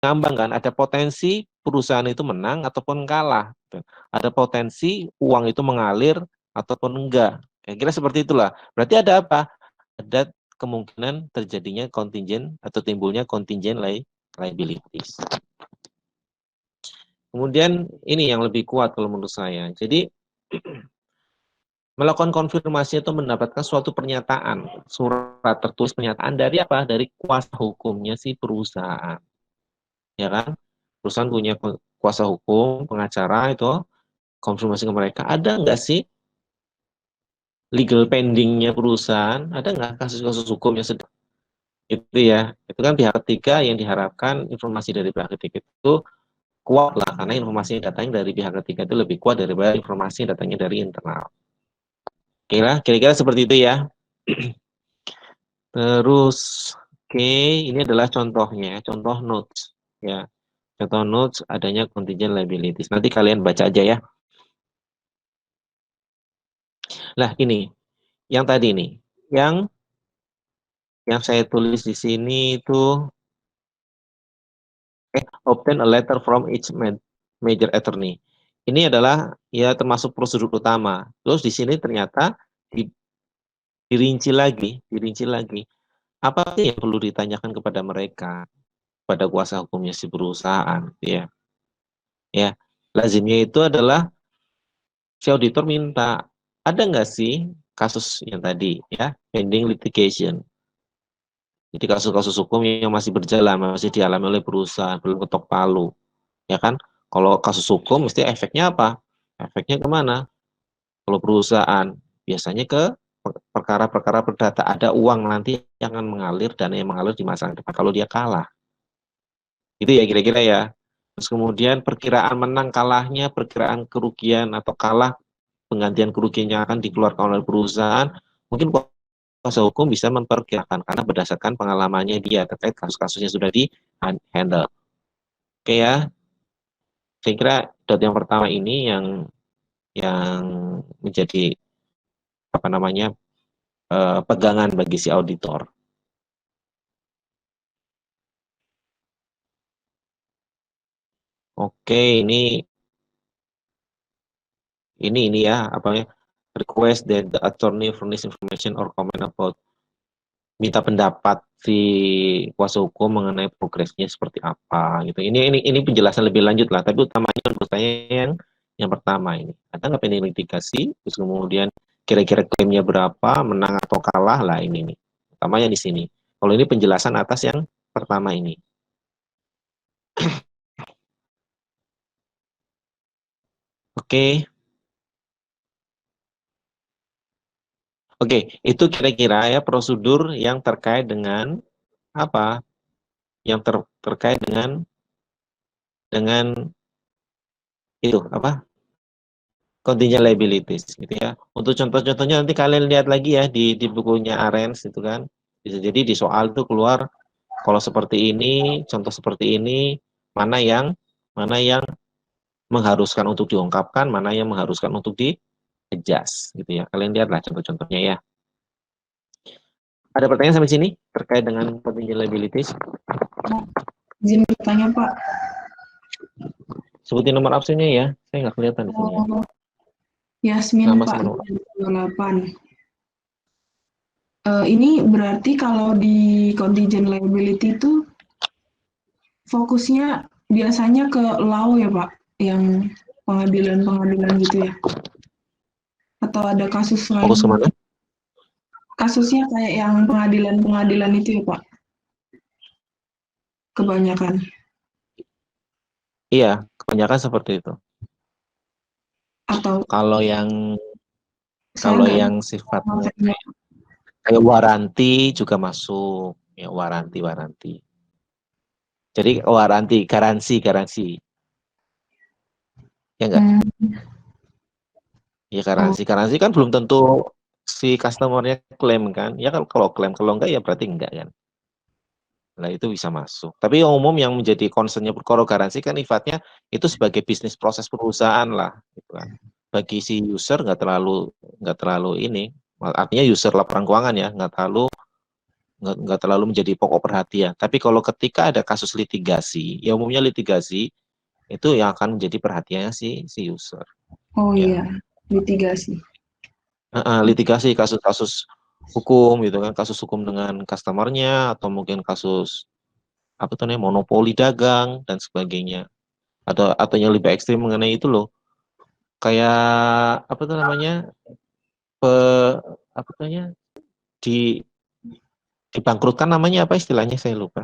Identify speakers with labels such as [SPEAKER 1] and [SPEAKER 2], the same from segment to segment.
[SPEAKER 1] ngambang kan, ada potensi perusahaan itu menang ataupun kalah. Ada potensi uang itu mengalir ataupun enggak. Kira-kira seperti itulah. Berarti ada apa? Ada kemungkinan terjadinya contingent atau timbulnya contingent liabilities. Kemudian ini yang lebih kuat kalau menurut saya. Jadi melakukan konfirmasi atau mendapatkan suatu pernyataan, surat tertulis pernyataan dari apa? Dari kuasa hukumnya si perusahaan. Ya kan? Perusahaan punya kuasa hukum, pengacara itu konfirmasi ke mereka, ada nggak sih legal pendingnya perusahaan, ada nggak kasus-kasus hukum yang sedang itu ya, itu kan pihak ketiga yang diharapkan informasi dari pihak ketiga itu kuat lah, karena informasi datanya dari pihak ketiga itu lebih kuat daripada informasi datanya dari internal. Kira-kira seperti itu ya. Terus, oke, ini adalah contohnya, contoh notes ya. Contoh notes adanya contingent liabilities. Nanti kalian baca aja ya. Lah ini, yang tadi nih, yang saya tulis di sini itu obtain a letter from each major attorney. Ini adalah ya termasuk prosedur utama. Terus di sini ternyata dirinci lagi. Apa sih yang perlu ditanyakan kepada mereka, pada kuasa hukumnya si perusahaan, ya. Ya, lazimnya itu adalah si auditor minta, ada nggak sih kasus yang tadi ya, pending litigation. Jadi kasus-kasus hukum yang masih berjalan, masih dialami oleh perusahaan, belum ketok palu. Ya kan? Kalau kasus hukum mesti efeknya apa? Efeknya kemana? Kalau perusahaan biasanya ke perkara-perkara perdata, ada uang nanti yang akan mengalir, dana yang mengalir di masa depan kalau dia kalah. Itu ya kira-kira ya. Terus kemudian perkiraan menang kalahnya, perkiraan kerugian atau kalah penggantian kerugian yang akan dikeluarkan oleh perusahaan, mungkin kuasa hukum bisa memperkirakan karena berdasarkan pengalamannya dia terkait kasus-kasusnya sudah di handle. Oke ya, saya kira dot yang pertama ini yang menjadi apa namanya pegangan bagi si auditor. Oke, ini ya apa ya, request that the attorney furnish information or comment about, minta pendapat si kuasa hukum mengenai progresnya seperti apa gitu. Ini penjelasan lebih lanjut lah, tapi utamanya menurut saya yang pertama ini. Ada nggak pending litigasi, terus kemudian kira-kira klaimnya berapa, menang atau kalah lah ini nih. Utamanya di sini. Kalau ini penjelasan atas yang pertama ini. Oke. Oke, itu kira-kira ya prosedur yang terkait dengan apa? Yang terkait dengan itu apa? Contingent liabilities gitu ya. Untuk contoh-contohnya nanti kalian lihat lagi ya di bukunya Arens itu kan. Bisa jadi di soal itu keluar kalau seperti ini, contoh seperti ini, mana yang mengharuskan untuk diungkapkan, mana yang mengharuskan untuk di-adjust gitu ya. Kalian lihatlah contoh-contohnya ya. Ada pertanyaan sampai sini terkait dengan contingent liabilities?
[SPEAKER 2] Izin bertanya, Pak.
[SPEAKER 1] Sebutin nomor absennya ya. Saya nggak kelihatan di sini ya.
[SPEAKER 2] Yasmin,
[SPEAKER 1] Nama
[SPEAKER 2] Pak,
[SPEAKER 1] sama
[SPEAKER 2] 28. Ini berarti kalau di contingent liability itu fokusnya biasanya ke law ya, Pak? Yang pengadilan-pengadilan gitu ya? Atau ada kasus lain?
[SPEAKER 1] fokus kemana?
[SPEAKER 2] Kasusnya kayak yang pengadilan-pengadilan itu ya, Pak? Kebanyakan.
[SPEAKER 1] Iya, kebanyakan seperti itu.
[SPEAKER 2] Atau
[SPEAKER 1] Kalau
[SPEAKER 2] saya nggak
[SPEAKER 1] sifatnya kayak waranti juga masuk, ya waranti. Jadi waranti, garansi. Ya enggak? Ya garansi kan belum tentu si customer-nya klaim kan. Ya kan kalau klaim, kalau enggak ya berarti enggak kan. Nah itu bisa masuk. Tapi yang umum yang menjadi concern-nya kalau garansi kan sifatnya itu sebagai bisnis proses perusahaan lah gitu kan. Bagi si user nggak terlalu ini, artinya user laporan keuangan ya nggak terlalu nggak terlalu menjadi pokok perhatian. Tapi kalau ketika ada kasus litigasi, ya umumnya litigasi itu yang akan menjadi perhatiannya si user.
[SPEAKER 2] Oh
[SPEAKER 1] Ya.
[SPEAKER 2] iya, litigasi.
[SPEAKER 1] Litigasi kasus-kasus hukum gitu kan, kasus hukum dengan customernya atau mungkin kasus apa tuh namanya monopoli dagang dan sebagainya. Atau yang lebih ekstrim mengenai itu loh. Kayak apa tuh namanya? Apa tuh namanya? Dibangkrutkan namanya apa istilahnya saya lupa.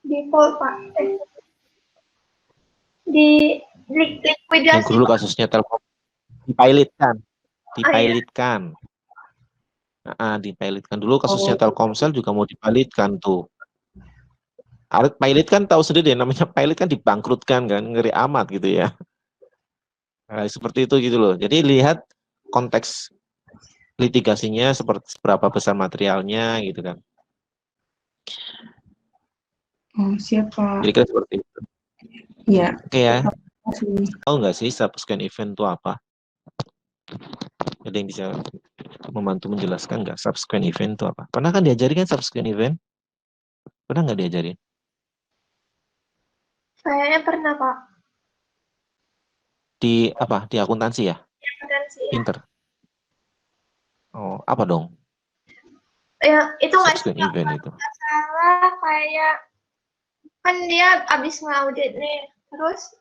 [SPEAKER 3] Default, Pak. Di
[SPEAKER 1] Yang
[SPEAKER 3] likuidasi,
[SPEAKER 1] dulu
[SPEAKER 3] Pak.
[SPEAKER 1] kasusnya Telkom dipilotkan,
[SPEAKER 3] Oh iya.
[SPEAKER 1] dipilotkan. Dipilotkan dulu kasusnya
[SPEAKER 2] Oh,
[SPEAKER 1] Telkomsel juga mau dipilotkan tuh. Pilot kan tahu sendiri namanya pilot kan dibangkrutkan kan, ngeri amat gitu ya. Nah, seperti itu gitu loh. Jadi lihat konteks litigasinya seperti seberapa besar materialnya gitu kan.
[SPEAKER 2] oh siapa?
[SPEAKER 1] Jadi kan seperti itu.
[SPEAKER 2] Ya,
[SPEAKER 1] Oke ya.
[SPEAKER 2] kasih.
[SPEAKER 1] Tahu nggak sih subsequent event itu apa? Ada yang bisa membantu menjelaskan nggak subsequent event itu apa? Pernah kan diajari kan subsequent event? Pernah nggak diajarin?
[SPEAKER 3] Kayaknya pernah, Pak.
[SPEAKER 1] Di apa? Di akuntansi ya?
[SPEAKER 3] Akuntansi ya.
[SPEAKER 1] Pinter. Oh, apa dong?
[SPEAKER 3] Ya, itu nggak sih,
[SPEAKER 1] Subsequent
[SPEAKER 3] Pak?
[SPEAKER 1] event itu.
[SPEAKER 3] Nggak salah, kayak kan dia abis ngaudit nih. Terus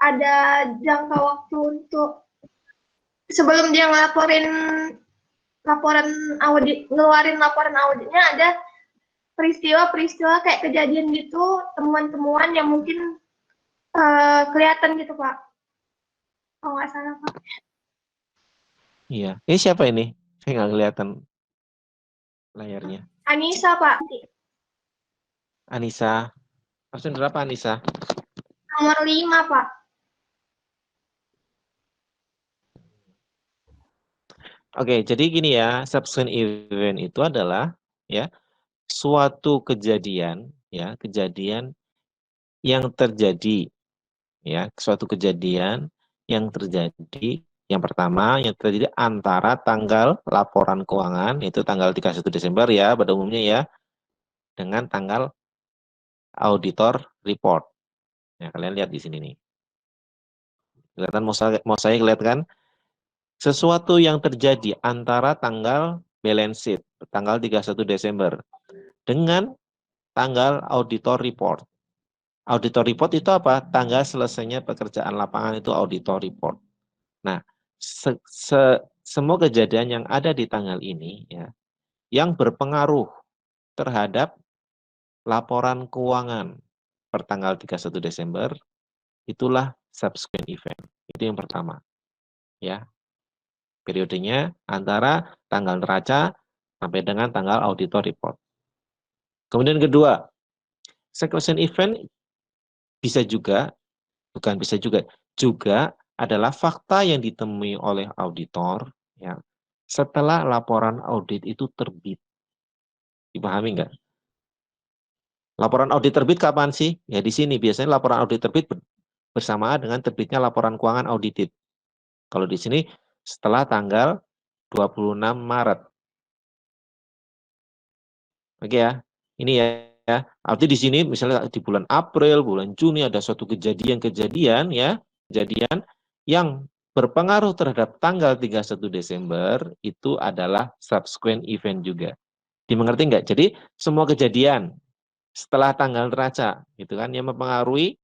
[SPEAKER 3] ada jangka waktu untuk sebelum dia laporan audit, ngeluarin laporan auditnya, ada peristiwa-peristiwa kayak kejadian gitu, temuan-temuan yang mungkin kelihatan gitu, Pak. Kalau nggak salah, Pak.
[SPEAKER 1] Iya. Ini siapa ini? Saya nggak kelihatan layarnya.
[SPEAKER 3] Anissa, Pak.
[SPEAKER 1] Anissa. Absen berapa Anissa?
[SPEAKER 3] Nomor 5, Pak.
[SPEAKER 1] Oke, jadi gini ya, subsequent event itu adalah ya suatu kejadian yang terjadi ya, suatu kejadian yang terjadi yang pertama yang terjadi antara tanggal laporan keuangan itu tanggal 31 Desember ya pada umumnya ya dengan tanggal auditor report. Ya, kalian lihat di sini nih. Kelihatan mau saya kelihatan sesuatu yang terjadi antara tanggal balance sheet tanggal 31 Desember dengan tanggal auditor report. Auditor report itu apa? Tanggal selesainya pekerjaan lapangan itu auditor report. Nah, semua kejadian yang ada di tanggal ini ya, yang berpengaruh terhadap laporan keuangan per tanggal 31 Desember itulah subsequent event. Itu yang pertama. Ya. Periodenya antara tanggal neraca sampai dengan tanggal auditor report. Kemudian kedua, subsequent event bisa juga, bukan bisa juga adalah fakta yang ditemui oleh auditor ya, setelah laporan audit itu terbit. Dipahami nggak? Laporan audit terbit kapan sih? Ya di sini biasanya laporan audit terbit bersamaan dengan terbitnya laporan keuangan audited. Kalau di sini setelah tanggal 26 Maret. Oke ya. Ini ya. Arti di sini misalnya di bulan April, bulan Juni ada suatu kejadian ya, kejadian yang berpengaruh terhadap tanggal 31 Desember itu adalah subsequent event juga. Dimengerti nggak? Jadi semua kejadian setelah tanggal neraca gitu kan yang mempengaruhi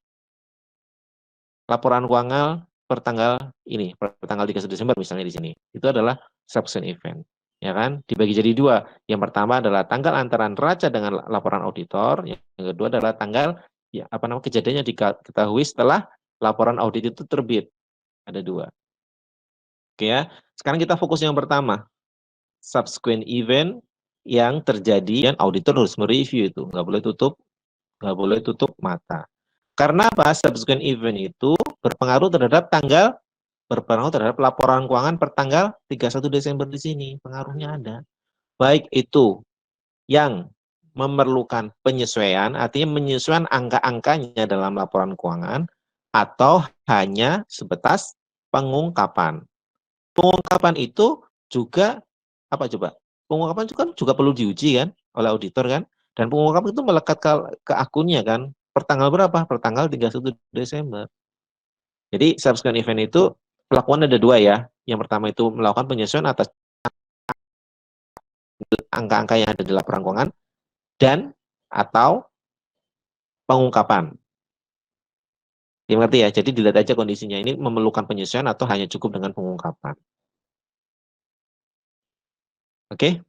[SPEAKER 1] laporan keuangan per tanggal 31 Desember misalnya di sini. Itu adalah subsequent event. Ya kan? Dibagi jadi dua. Yang pertama adalah tanggal antara neraca dengan laporan auditor, yang kedua adalah tanggal ya apa namanya kejadiannya diketahui setelah laporan audit itu terbit. Ada dua. Oke ya. Sekarang kita fokus yang pertama. Subsequent event yang terjadi dan auditor harus mereview itu. Nggak boleh tutup mata. Karena apa? Subsequent event itu berpengaruh terhadap laporan keuangan per tanggal 31 Desember di sini. Pengaruhnya ada. Baik itu yang memerlukan penyesuaian, artinya menyesuaikan angka-angkanya dalam laporan keuangan, atau hanya sebatas pengungkapan. Pengungkapan itu juga, apa coba? Pengungkapan juga perlu diuji kan? oleh auditor kan, dan pengungkapan itu melekat ke akunnya kan, pertanggal berapa? Pertanggal 31 Desember. Jadi subsequent event itu pelakuan ada dua ya. Yang pertama itu melakukan penyesuaian atas angka-angka yang ada di laporan keuangan dan atau pengungkapan. Dimengerti ya? Jadi dilihat aja kondisinya ini memerlukan penyesuaian atau hanya cukup dengan pengungkapan. Oke?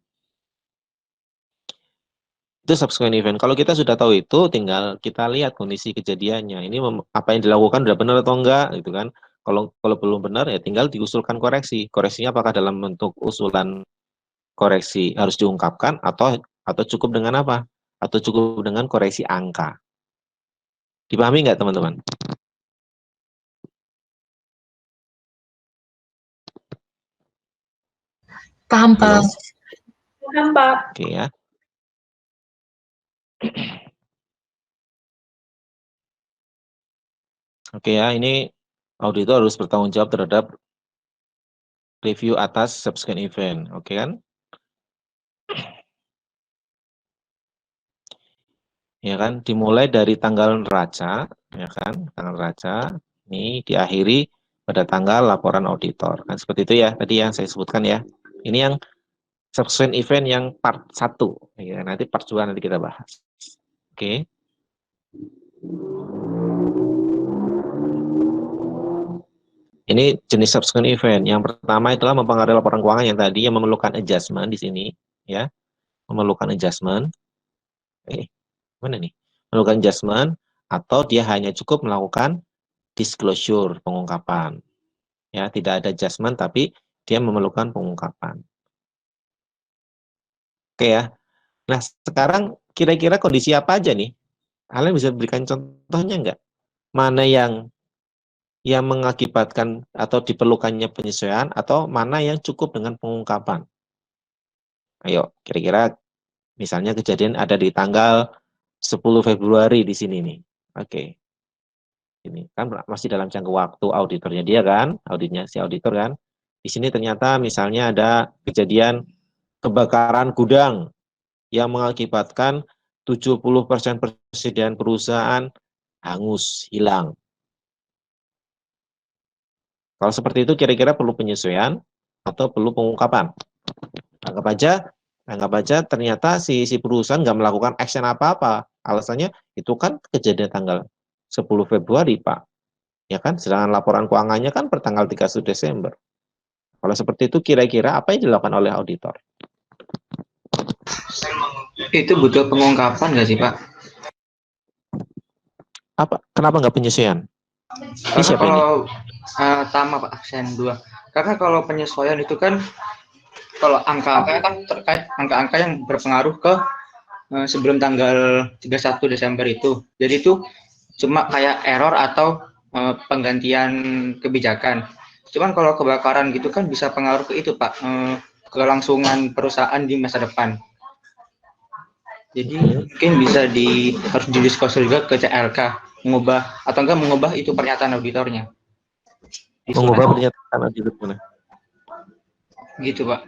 [SPEAKER 1] Itu subsequent event. Kalau kita sudah tahu itu, tinggal kita lihat kondisi kejadiannya. Ini apa yang dilakukan sudah benar atau enggak, gitu kan? Kalau belum benar ya tinggal diusulkan koreksi. Koreksinya apakah dalam bentuk usulan koreksi harus diungkapkan atau cukup dengan apa? Atau cukup dengan koreksi angka. Dipahami nggak teman-teman?
[SPEAKER 4] Paham,
[SPEAKER 1] Halo?
[SPEAKER 4] Pak.
[SPEAKER 3] Paham, Pak.
[SPEAKER 1] Oke ya. Oke ya, ini auditor harus bertanggung jawab terhadap review atas subsequent event. Oke kan? Ya kan, dimulai dari tanggal neraca, ya kan, tanggal neraca, ini diakhiri pada tanggal laporan auditor. Kan seperti itu ya, tadi yang saya sebutkan ya. Ini yang subsequent event yang part 1. Ya, nanti part 2 nanti kita bahas. Oke. Ini jenis subsequent event. Yang pertama itulah mempengaruhi laporan keuangan yang tadi yang memerlukan adjustment di sini, ya. Memerlukan adjustment. Mana nih? Memerlukan adjustment atau dia hanya cukup melakukan disclosure, pengungkapan. Ya, tidak ada adjustment tapi dia memerlukan pengungkapan. Oke ya. Nah, sekarang kira-kira kondisi apa aja nih? Kalian bisa berikan contohnya enggak? Mana yang mengakibatkan atau diperlukannya penyesuaian atau mana yang cukup dengan pengungkapan? Ayo, kira-kira misalnya kejadian ada di tanggal 10 Februari di sini nih. Oke. Ini kan masih dalam jangka waktu auditornya dia kan, auditnya si auditor kan. Di sini ternyata misalnya ada kejadian kebakaran gudang yang mengakibatkan 70% persediaan perusahaan hangus, hilang. Kalau seperti itu kira-kira perlu penyesuaian atau perlu pengungkapan. Anggap aja ternyata si perusahaan nggak melakukan action apa-apa. Alasannya itu kan kejadian tanggal 10 Februari, Pak. Ya kan, sedangkan laporan keuangannya kan pertanggal 31 Desember. Kalau seperti itu kira-kira apa yang dilakukan oleh auditor?
[SPEAKER 5] Itu butuh pengungkapan nggak sih, Pak?
[SPEAKER 1] Kenapa nggak penyesuaian? Ini
[SPEAKER 5] Karena
[SPEAKER 1] siapa ini?
[SPEAKER 5] kalau sama Pak, absen 2. Karena kalau penyesuaian itu kan kalau angka-angka kan terkait angka-angka yang berpengaruh ke sebelum tanggal 31 Desember itu. Jadi itu cuma kayak error atau penggantian kebijakan. Cuman kalau kebakaran gitu kan bisa pengaruh ke itu, Pak, kelangsungan perusahaan di masa depan. Jadi mungkin bisa harus didiskusi juga ke CLK mengubah atau enggak mengubah itu pernyataan auditornya.
[SPEAKER 1] Mengubah pernyataan auditor mana?
[SPEAKER 5] Gitu, Pak.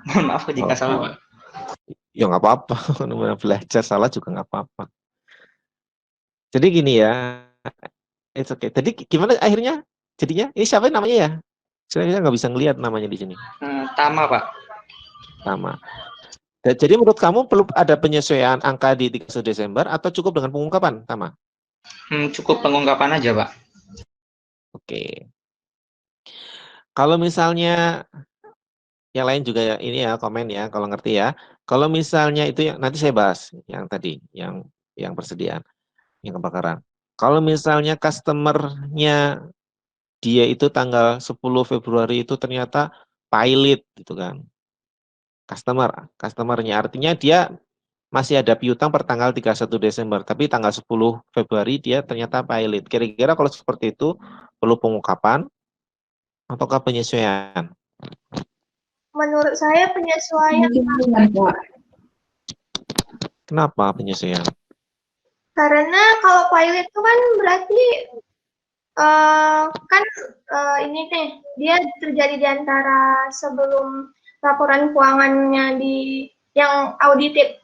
[SPEAKER 5] Mohon maaf jika salah, Pak.
[SPEAKER 1] Ya nggak apa-apa, namanya belajar salah juga nggak apa-apa. Jadi gini ya, it's okay. Tadi gimana akhirnya? Jadinya ini siapa namanya ya? Saya nggak bisa ngelihat namanya di sini.
[SPEAKER 5] Tama, Pak.
[SPEAKER 1] Tama. Jadi menurut kamu perlu ada penyesuaian angka di 31 Desember atau cukup dengan pengungkapan, Tama?
[SPEAKER 5] Cukup pengungkapan aja, Pak.
[SPEAKER 1] Oke. Kalau misalnya yang lain juga ya, ini ya komen ya kalau ngerti ya. Kalau misalnya itu yang nanti saya bahas yang tadi, yang persediaan, yang kebakaran. Kalau misalnya customer-nya dia itu tanggal 10 Februari itu ternyata pilot gitu kan. Customernya artinya dia masih ada piutang per tanggal 31 Desember, tapi tanggal 10 Februari dia ternyata pilot. Kira-kira kalau seperti itu perlu pengungkapan ataukah penyesuaian?
[SPEAKER 3] Menurut saya penyesuaian,
[SPEAKER 2] Pak.
[SPEAKER 1] Kenapa penyesuaian?
[SPEAKER 3] karena kalau pilot itu kan berarti ini nih, dia terjadi di antara sebelum laporan keuangannya yang audited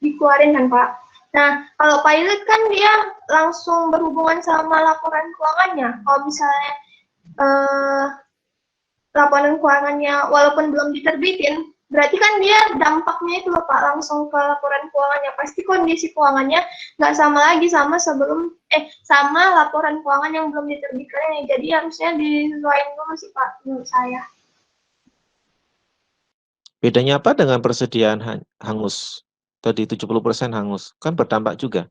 [SPEAKER 3] dikeluarin kan Pak. Nah, kalau pilot kan dia langsung berhubungan sama laporan keuangannya. Kalau misalnya laporan keuangannya walaupun belum diterbitin, berarti kan dia dampaknya itu loh Pak, langsung ke laporan keuangannya. Pasti kondisi keuangannya nggak sama lagi sama sebelum, sama laporan keuangan yang belum diterbitkan. Jadi harusnya disesuaikan dulu sih Pak, menurut saya.
[SPEAKER 1] Bedanya apa dengan persediaan hangus? Tadi 70% hangus, kan berdampak juga.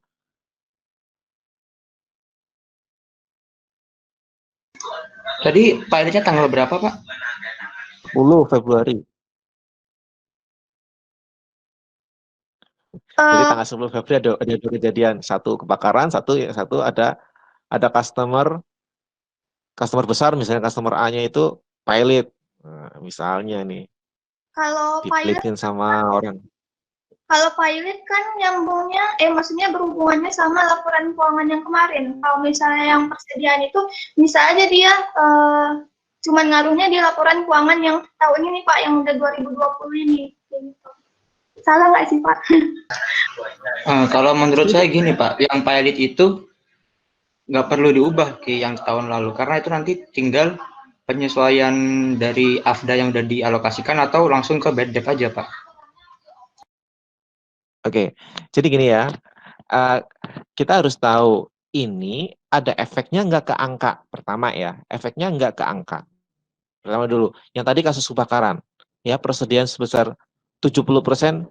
[SPEAKER 5] Tadi pilotnya tanggal berapa, Pak?
[SPEAKER 1] 10 Februari. Jadi tanggal 10 Februari ada dua kejadian, satu kebakaran, satu ada customer besar, misalnya customer A-nya itu pilot. Nah, misalnya nih.
[SPEAKER 3] Kalau pilot
[SPEAKER 1] sama orang.
[SPEAKER 3] Kalau pilot kan nyambungnya, maksudnya berhubungannya sama laporan keuangan yang kemarin. Kalau misalnya yang persediaan itu, bisa aja dia cuma ngaruhnya di laporan keuangan yang tahun ini Pak, yang udah 2020 ini. Gitu. Salah nggak sih Pak?
[SPEAKER 5] Kalau menurut saya gini Pak, yang pilot itu nggak perlu diubah ke yang tahun lalu, karena itu nanti tinggal penyesuaian dari AFDA yang udah dialokasikan atau langsung ke bad debt aja Pak.
[SPEAKER 1] Oke, jadi gini ya, kita harus tahu ini ada efeknya nggak ke angka. Pertama ya, efeknya nggak ke angka. Pertama dulu, yang tadi kasus kebakaran, ya persediaan sebesar 70%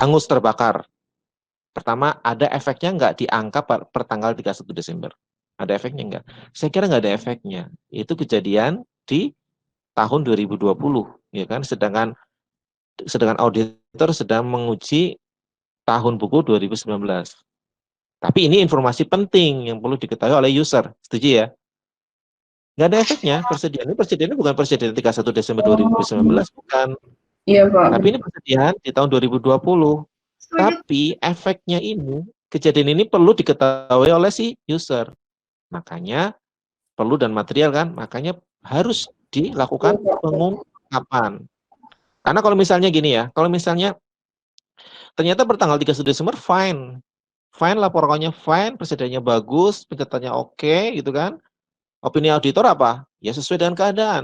[SPEAKER 1] hangus terbakar. Pertama, ada efeknya nggak di angka per tanggal 31 Desember? Ada efeknya nggak? Saya kira nggak ada efeknya. Itu kejadian di tahun 2020, ya kan? Sedangkan auditor sedang menguji tahun buku 2019. Tapi ini informasi penting yang perlu diketahui oleh user. Setuju ya? Nggak ada efeknya. Persediaan ini bukan persediaan 31 Desember 2019, bukan.
[SPEAKER 2] Iya, Pak.
[SPEAKER 1] Tapi ini persediaan di tahun 2020. Tapi efeknya ini, kejadian ini perlu diketahui oleh si user. Makanya, perlu dan material kan, makanya harus dilakukan pengungkapan. Karena kalau misalnya gini ya, kalau misalnya ternyata bertanggal 31 Desember fine laporannya fine, persediaannya bagus, pencatatannya oke, gitu kan. Opini auditor apa? Ya sesuai dengan keadaan,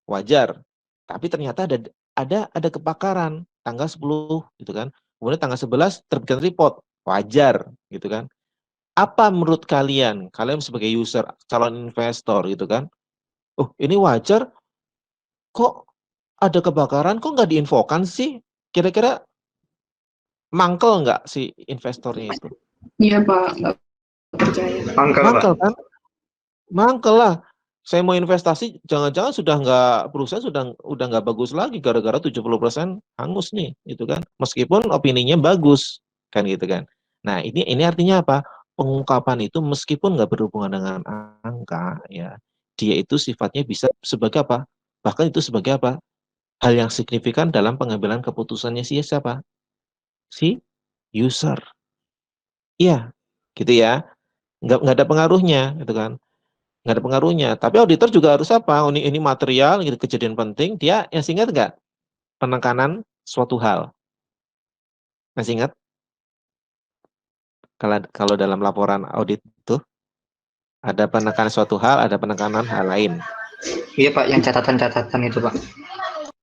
[SPEAKER 1] wajar. Tapi ternyata ada kebakaran tanggal 10, gitu kan. Kemudian tanggal 11 terbitkan report, wajar, gitu kan. Apa menurut kalian sebagai user, calon investor, gitu kan? Oh, ini wajar, kok ada kebakaran, kok nggak diinfokan sih? Kira-kira mangkel nggak si investornya itu?
[SPEAKER 2] Iya, Pak. Nggak percaya.
[SPEAKER 1] Mangkel kan? Mangkel lah. Saya mau investasi, jangan-jangan perusahaan udah nggak bagus lagi gara-gara 70% hangus nih, gitu kan. Meskipun opininya bagus, kan gitu kan. Nah, ini artinya apa? Pengungkapan itu meskipun nggak berhubungan dengan angka, ya, dia itu sifatnya bisa sebagai apa? Bahkan itu sebagai apa? Hal yang signifikan dalam pengambilan keputusannya siapa? Si user. Iya, gitu ya. Nggak ada pengaruhnya, gitu kan. Nggak ada pengaruhnya. Tapi auditor juga harus apa? Ini material, gitu, kejadian penting. Dia yang ingat nggak? Penekanan suatu hal. Masih ingat? Kalau dalam laporan audit itu ada penekanan suatu hal, ada penekanan hal lain.
[SPEAKER 5] Iya Pak, yang catatan-catatan itu Pak.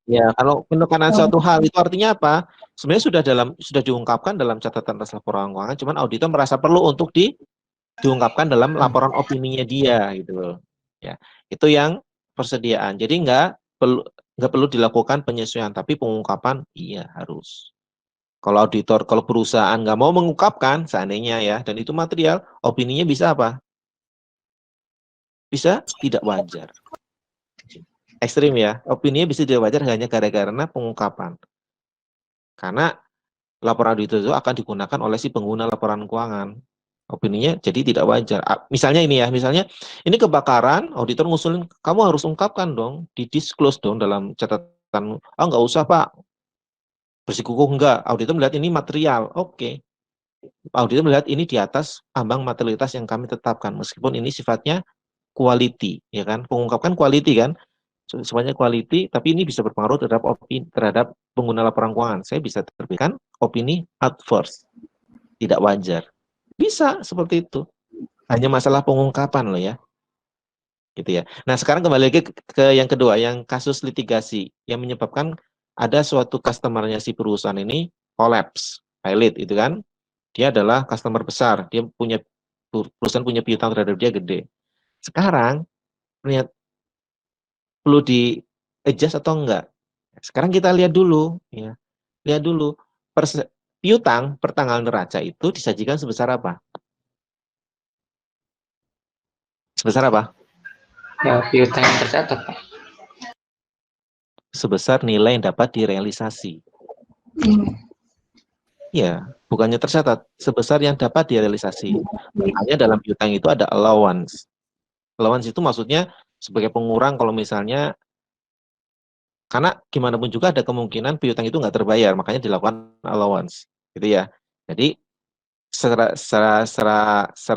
[SPEAKER 1] Ya, kalau penekanan suatu hal itu artinya apa? Sebenarnya sudah diungkapkan dalam catatan atas laporan keuangan, cuman auditor merasa perlu untuk diungkapkan dalam laporan opininya dia, gitu loh. Ya, itu yang persediaan. Jadi nggak perlu dilakukan penyesuaian, tapi pengungkapan iya harus. Kalau perusahaan nggak mau mengungkapkan, seandainya ya, dan itu material, opininya bisa apa? Bisa tidak wajar. Ekstrim ya, opininya bisa tidak wajar hanya gara-gara pengungkapan. Karena laporan auditor itu akan digunakan oleh si pengguna laporan keuangan. Opininya jadi tidak wajar. Misalnya ini ini kebakaran, auditor ngusulin, kamu harus ungkapkan dong, di-disclose dong dalam catatan. Nggak usah Pak, bersikukuh enggak. Auditor melihat ini material, oke. Auditor melihat ini di atas ambang materialitas yang kami tetapkan, meskipun ini sifatnya quality, ya kan? Pengungkapkan quality kan. sifatnya quality, tapi ini bisa berpengaruh terhadap opini, terhadap pengguna laporan keuangan. Saya bisa terbitkan opini adverse, tidak wajar. Bisa seperti itu. Hanya masalah pengungkapan loh ya. Gitu ya. Nah, sekarang kembali lagi ke yang kedua, yang kasus litigasi yang menyebabkan ada suatu customer-nya si perusahaan ini collapse, pilot itu kan. Dia adalah customer besar, dia punya perusahaan punya piutang terhadap dia gede. Sekarang perlu di adjust atau enggak? Sekarang kita lihat dulu ya. Lihat dulu piutang pertanggal neraca itu disajikan sebesar apa? Sebesar apa?
[SPEAKER 5] Ya, piutang yang tercatat, Pak.
[SPEAKER 1] Sebesar nilai yang dapat direalisasi. Ya, bukannya tercatat, sebesar yang dapat direalisasi. Makanya dalam piutang itu ada allowance. Allowance itu maksudnya sebagai pengurang kalau misalnya, karena gimana pun juga ada kemungkinan piutang itu nggak terbayar, makanya dilakukan allowance, gitu ya. Jadi secara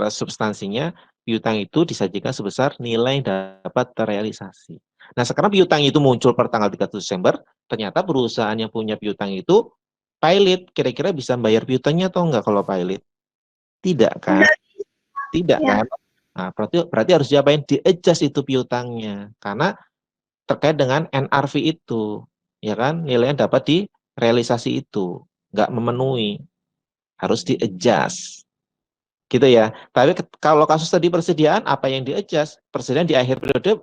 [SPEAKER 1] substansinya piutang itu disajikan sebesar nilai yang dapat terrealisasi. Nah, sekarang piutang itu muncul per tanggal 31 Desember, ternyata perusahaan yang punya piutang itu pilot, kira-kira bisa bayar piutangnya atau enggak kalau pilot? Tidak kan? Tidak
[SPEAKER 3] Ya.
[SPEAKER 1] kan? Nah, berarti harus diapain? Di-adjust itu piutangnya. Karena terkait dengan NRV itu, ya kan? Nilai yang dapat direalisasi itu nggak memenuhi, harus di-adjust. Gitu ya. Tapi kalau kasus tadi persediaan, apa yang di-adjust? Persediaan di akhir periode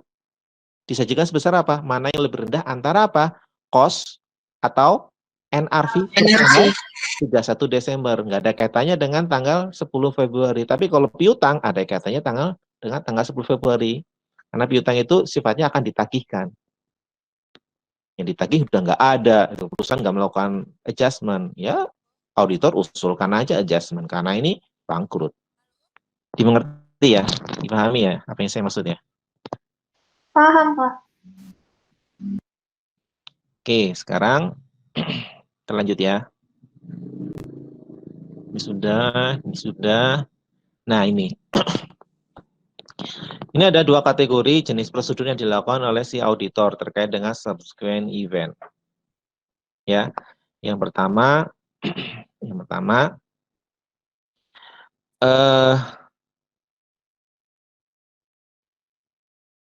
[SPEAKER 1] disajikan sebesar apa? Mana yang lebih rendah antara apa? Cost atau NRV tanggal 31 Desember. Nggak ada kaitannya dengan tanggal 10 Februari. Tapi kalau piutang ada kaitannya dengan tanggal 10 Februari. Karena piutang itu sifatnya akan ditagihkan. Yang ditagih udah nggak ada. Perusahaan nggak melakukan adjustment. Ya auditor usulkan aja adjustment. Karena ini bangkrut. Dimengerti ya? Dipahami ya apa yang saya maksud ya?
[SPEAKER 3] Paham, Pak.
[SPEAKER 1] Oke, sekarang kita lanjut ya. Ini sudah. Nah, ini. Ini ada dua kategori jenis prosedur yang dilakukan oleh si auditor terkait dengan subsequent event. Ya. Yang pertama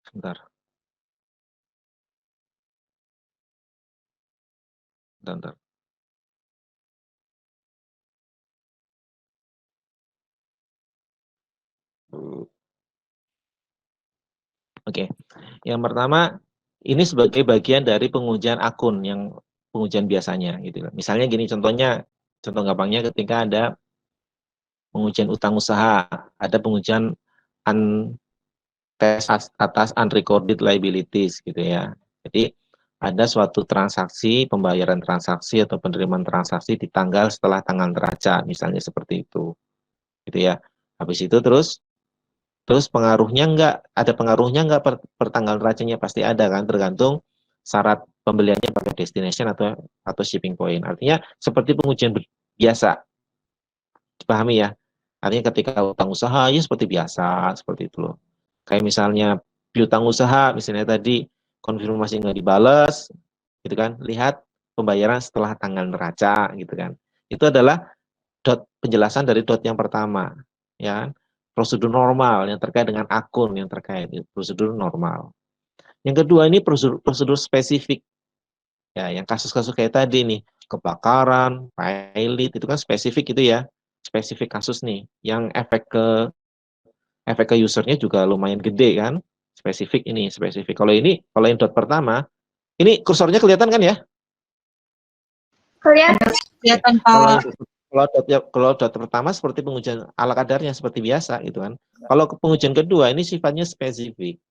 [SPEAKER 1] sebentar. Bentar. Oke. Yang pertama, ini sebagai bagian dari pengujian akun yang pengujian biasanya gitu. Misalnya gini contoh gampangnya ketika ada pengujian utang usaha, ada pengujian tes atas unrecorded liabilities gitu ya. Jadi ada suatu transaksi, pembayaran transaksi atau penerimaan transaksi di tanggal setelah tanggal neraca, misalnya seperti itu. Gitu ya. Habis itu terus ada pengaruhnya enggak per tanggal neracanya, pasti ada kan, tergantung syarat pembeliannya pakai destination atau shipping point. Artinya seperti pengujian biasa. Dipahami ya? Artinya ketika utang usaha ya seperti biasa, seperti itu loh. Kayak misalnya piutang usaha, misalnya tadi konfirmasi nggak dibales, gitu kan? Lihat pembayaran setelah tanggal neraca, gitu kan? Itu adalah penjelasan dari yang pertama, ya. Prosedur normal yang terkait dengan akun yang terkait, prosedur normal. Yang kedua ini prosedur spesifik, ya, yang kasus-kasus kayak tadi nih, kebakaran, pilot, itu kan spesifik itu ya, spesifik kasus nih, yang efek ke usernya juga lumayan gede kan, spesifik. Kalau yang pertama, ini kursornya kelihatan kan ya?
[SPEAKER 3] Kelihatan.
[SPEAKER 2] Pak.
[SPEAKER 1] Kalau dot pertama seperti pengujian ala kadarnya seperti biasa gitu kan. Kalau pengujian kedua ini sifatnya spesifik,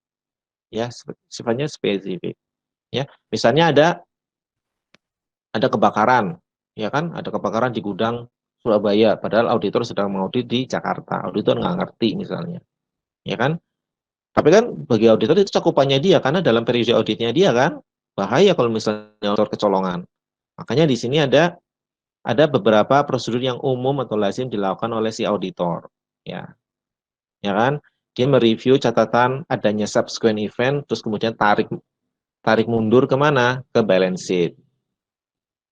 [SPEAKER 1] ya, sifatnya spesifik. Ya, misalnya ada kebakaran, ya kan? Ada kebakaran di gudang Surabaya, padahal auditor sedang mengaudit di Jakarta. Auditor nggak ngerti misalnya, ya kan? Tapi kan bagi auditor itu cakupannya dia, karena dalam periode auditnya dia kan, bahaya kalau misalnya auditor kecolongan. Makanya di sini ada beberapa prosedur yang umum atau lazim dilakukan oleh si auditor, ya kan? Dia mereview catatan adanya subsequent event, terus kemudian tarik tarik mundur kemana? Ke balance sheet.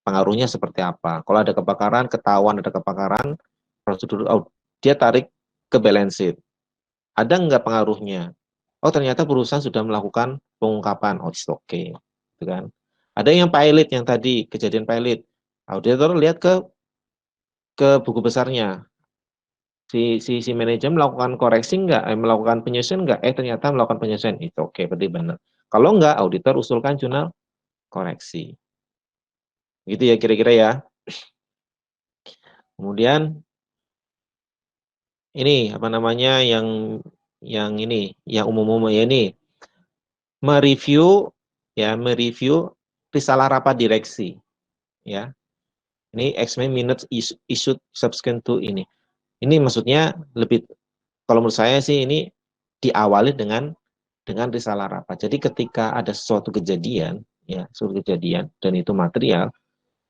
[SPEAKER 1] Pengaruhnya seperti apa? Kalau ada kebakaran, ketahuan ada kebakaran, prosedur dia tarik ke balance sheet. Ada nggak pengaruhnya? Oh ternyata perusahaan sudah melakukan pengungkapan. Oh it's okay, gitu kan? Ada yang pilot yang tadi kejadian pilot. Auditor lihat ke buku besarnya. Si manajer melakukan koreksi nggak? Melakukan penyesuaian nggak? Ternyata melakukan penyesuaian. Itu oke, berarti benar. Kalau nggak, auditor usulkan jurnal koreksi. Gitu ya kira-kira ya. Kemudian ini apa namanya yang ini yang umum-umum ya ini mereview risalah rapat direksi ya. Ini explain minutes issued subsequent to ini. Ini maksudnya lebih kalau menurut saya sih ini diawali dengan risalah rapat. Jadi ketika ada suatu kejadian dan itu material,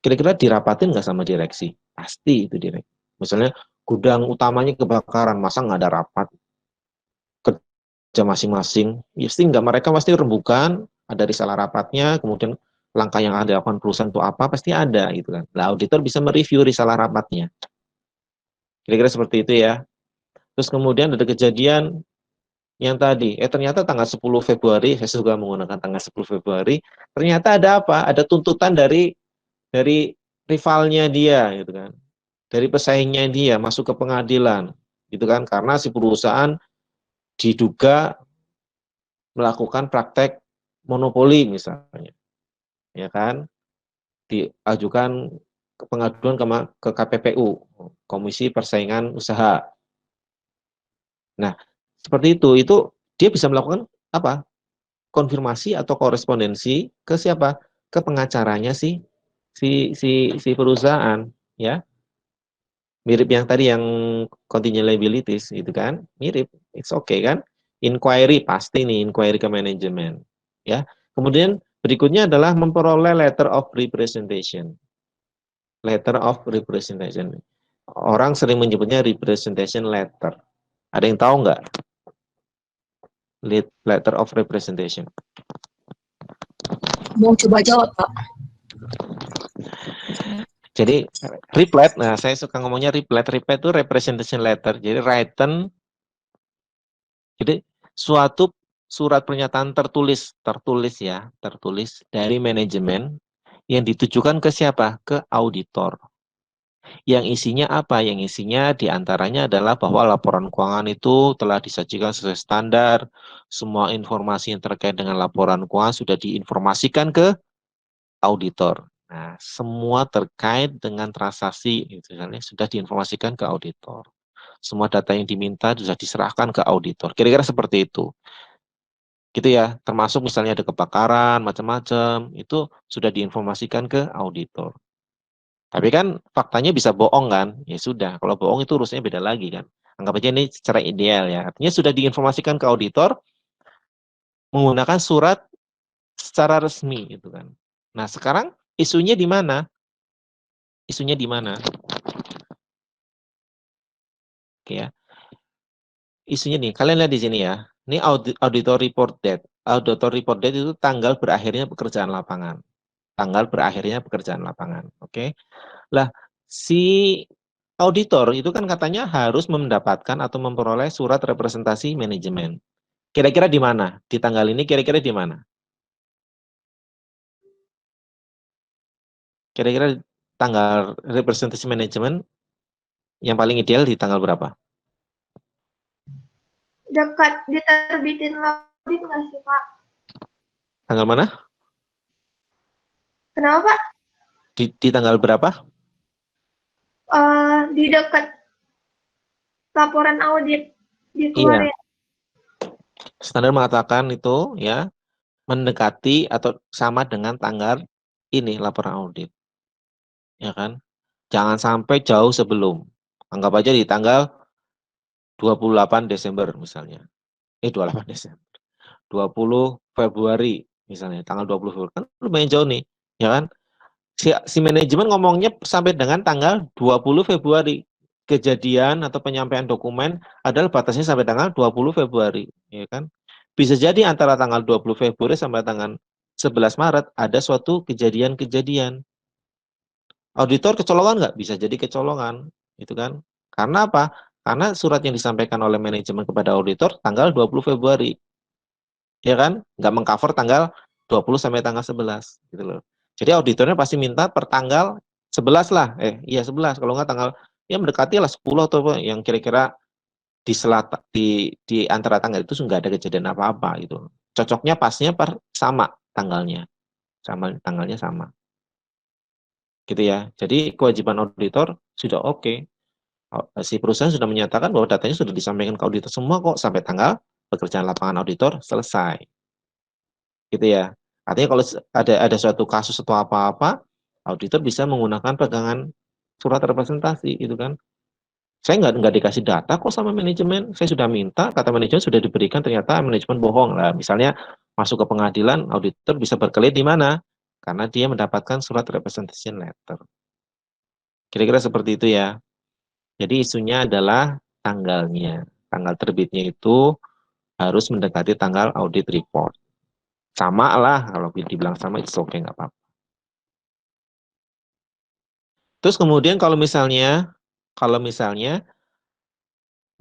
[SPEAKER 1] kira-kira dirapatin nggak sama direksi? Pasti itu direksi. Misalnya gudang utamanya kebakaran, masa nggak ada rapat kerja masing-masing? Pasti nggak, mereka pasti rembukan, ada risalah rapatnya, kemudian langkah yang ada dilakukan perusahaan itu apa, pasti ada gitu kan. Nah, auditor bisa mereview risalah rapatnya. Kira-kira seperti itu ya. Terus kemudian ada kejadian yang tadi, ternyata tanggal 10 Februari, saya juga menggunakan tanggal 10 Februari, ternyata ada apa? Ada tuntutan dari rivalnya dia gitu kan. Dari pesaingnya dia masuk ke pengadilan gitu kan, karena si perusahaan diduga melakukan praktek monopoli misalnya. Ya kan? Diajukan pengaduan ke KPPU, Komisi Persaingan Usaha. Nah, seperti itu dia bisa melakukan apa? Konfirmasi atau korespondensi ke siapa? Ke pengacaranya si perusahaan, ya. Mirip yang tadi yang contingent liabilities gitu kan? Mirip. It's okay kan? Inquiry pasti nih, inquiry ke manajemen, ya. Kemudian berikutnya adalah memperoleh letter of representation. Letter of representation. Orang sering menyebutnya representation letter. Ada yang tahu nggak? Letter of representation.
[SPEAKER 4] Mau coba jawab, Pak.
[SPEAKER 1] Jadi replat, nah saya suka ngomongnya replat itu representation letter. Jadi written, jadi suatu surat pernyataan tertulis dari manajemen yang ditujukan ke siapa? Ke auditor. Yang isinya apa? Yang isinya diantaranya adalah bahwa laporan keuangan itu telah disajikan sesuai standar, semua informasi yang terkait dengan laporan keuangan sudah diinformasikan ke auditor. Nah, semua terkait dengan transaksi misalnya sudah diinformasikan ke auditor. Semua data yang diminta sudah diserahkan ke auditor. Kira-kira seperti itu. Gitu ya, termasuk misalnya ada kebakaran, macam-macam, itu sudah diinformasikan ke auditor. Tapi kan faktanya bisa bohong kan? Ya sudah, kalau bohong itu urusnya beda lagi kan. Anggap aja ini secara ideal ya. Artinya sudah diinformasikan ke auditor menggunakan surat secara resmi gitu kan. Nah, sekarang isunya di mana? Isunya di mana? Oke ya. Isunya nih, kalian lihat di sini ya. Ini auditor report date. Auditor report date itu tanggal berakhirnya pekerjaan lapangan. Tanggal berakhirnya pekerjaan lapangan. Oke. Lah, si auditor itu kan katanya harus mendapatkan atau memperoleh surat representasi manajemen. Kira-kira di mana? Di tanggal ini kira-kira di mana? Kira-kira tanggal representasi manajemen yang paling ideal di tanggal berapa?
[SPEAKER 3] Dekat diterbitin audit nggak sih, Pak?
[SPEAKER 1] Tanggal mana?
[SPEAKER 3] Kenapa, Pak?
[SPEAKER 1] Di tanggal berapa?
[SPEAKER 3] Di dekat laporan audit dikeluarin.
[SPEAKER 1] Iya. Standar mengatakan itu ya mendekati atau sama dengan tanggal ini laporan audit. Ya kan? Jangan sampai jauh sebelum. Anggap aja di tanggal 28 Desember misalnya. 28 Desember. 20 Februari misalnya, tanggal 20 Februari. Kan lumayan jauh nih, ya kan? Si manajemen ngomongnya sampai dengan tanggal 20 Februari. Kejadian atau penyampaian dokumen adalah batasnya sampai tanggal 20 Februari, ya kan? Bisa jadi antara tanggal 20 Februari sampai tanggal 11 Maret ada suatu kejadian-kejadian. Auditor kecolongan nggak? Bisa jadi kecolongan, gitu kan? Karena apa? Karena surat yang disampaikan oleh manajemen kepada auditor tanggal 20 Februari, ya kan? Nggak mengcover tanggal 20 sampai tanggal 11, gitu loh. Jadi auditornya pasti minta per tanggal 11 lah, iya 11, kalau nggak tanggal, ya mendekati lah 10 atau apa, yang kira-kira di antara tanggal itu nggak ada kejadian apa-apa gitu. Cocoknya pasnya sama tanggalnya, sama. Gitu ya. Jadi kewajiban auditor sudah oke. Si perusahaan sudah menyatakan bahwa datanya sudah disampaikan ke auditor semua kok sampai tanggal pekerjaan lapangan auditor selesai. Gitu ya. Artinya kalau ada suatu kasus atau apa-apa, auditor bisa menggunakan pegangan surat representasi gitu kan. Saya nggak dikasih data kok sama manajemen. Saya sudah minta, kata manajemen sudah diberikan, ternyata manajemen bohong lah. Misalnya masuk ke pengadilan, auditor bisa berkelit di mana? Karena dia mendapatkan surat representation letter. Kira-kira seperti itu ya. Jadi isunya adalah tanggalnya. Tanggal terbitnya itu harus mendekati tanggal audit report. Sama lah, kalau dibilang sama itu oke, nggak apa-apa. Terus kemudian kalau misalnya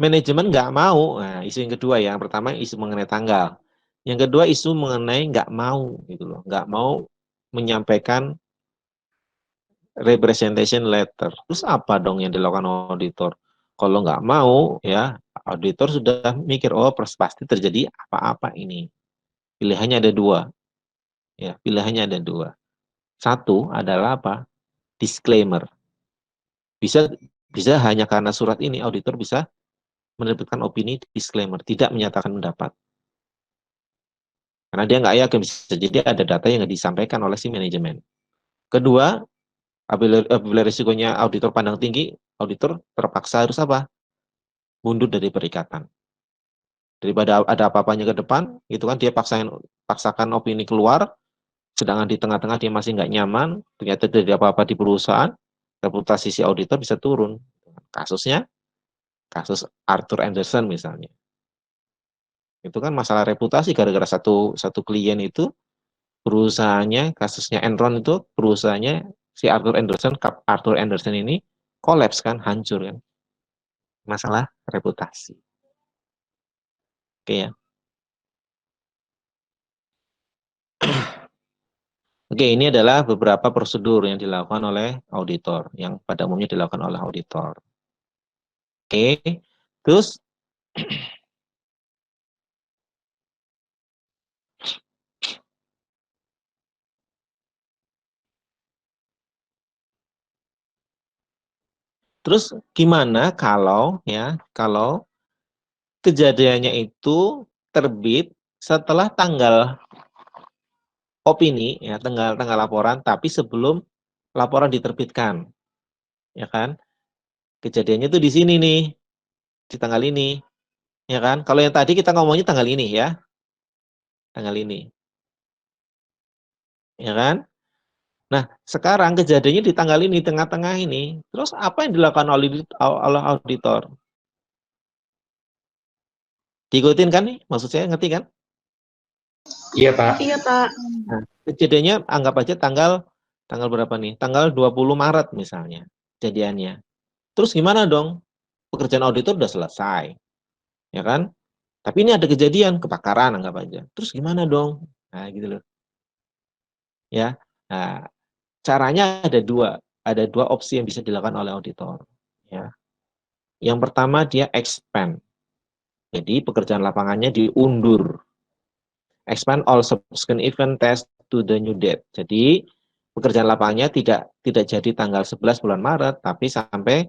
[SPEAKER 1] manajemen nggak mau, nah isu yang kedua ya, yang pertama isu mengenai tanggal. Yang kedua isu mengenai nggak mau, gitu loh, nggak mau menyampaikan representation letter. Terus apa dong yang dilakukan auditor? Kalau nggak mau, ya auditor sudah mikir, oh pasti terjadi apa-apa ini. Pilihannya ada dua, ya pilihannya ada dua. Satu adalah apa? Disclaimer. Bisa hanya karena surat ini auditor bisa menerbitkan opini disclaimer, tidak menyatakan pendapat. Karena dia nggak yakin, bisa jadi ada data yang nggak disampaikan oleh si manajemen. Kedua, apabila risikonya auditor pandang tinggi, auditor terpaksa harus apa? Mundur dari perikatan. Daripada ada apa-apanya ke depan, itu kan dia paksakan opini keluar, sedangkan di tengah-tengah dia masih nggak nyaman, ternyata terjadi apa-apa di perusahaan, reputasi si auditor bisa turun. Kasusnya, kasus Arthur Andersen misalnya. Itu kan masalah reputasi gara-gara satu klien itu, perusahaannya, kasusnya Enron itu, perusahaannya si Arthur Andersen ini kolaps kan, hancur kan. Masalah reputasi. Oke ya. Oke, ini adalah beberapa prosedur yang dilakukan oleh auditor, yang pada umumnya dilakukan oleh auditor. Oke, terus gimana kalau kejadiannya itu terbit setelah tanggal opini, ya tanggal laporan, tapi sebelum laporan diterbitkan, ya kan? Kejadiannya itu di sini nih, di tanggal ini, ya kan? Kalau yang tadi kita ngomongnya tanggal ini ya, tanggal ini, ya kan? Nah, sekarang kejadiannya di tanggal ini, tengah-tengah ini. Terus apa yang dilakukan oleh auditor? Diikutin kan nih? Maksud saya ngerti kan?
[SPEAKER 5] Iya, Pak.
[SPEAKER 3] Iya, Pak.
[SPEAKER 1] Nah, kejadiannya anggap aja tanggal berapa nih? Tanggal 20 Maret misalnya kejadiannya. Terus gimana dong? Pekerjaan auditor udah selesai. Ya kan? Tapi ini ada kejadian kebakaran anggap aja. Terus gimana dong? Nah, gitu loh. Ya. Nah, caranya ada dua opsi yang bisa dilakukan oleh auditor. Ya. Yang pertama dia expand. Jadi pekerjaan lapangannya diundur. Expand all subsequent event test to the new date. Jadi pekerjaan lapangannya tidak jadi tanggal 11 bulan Maret, tapi sampai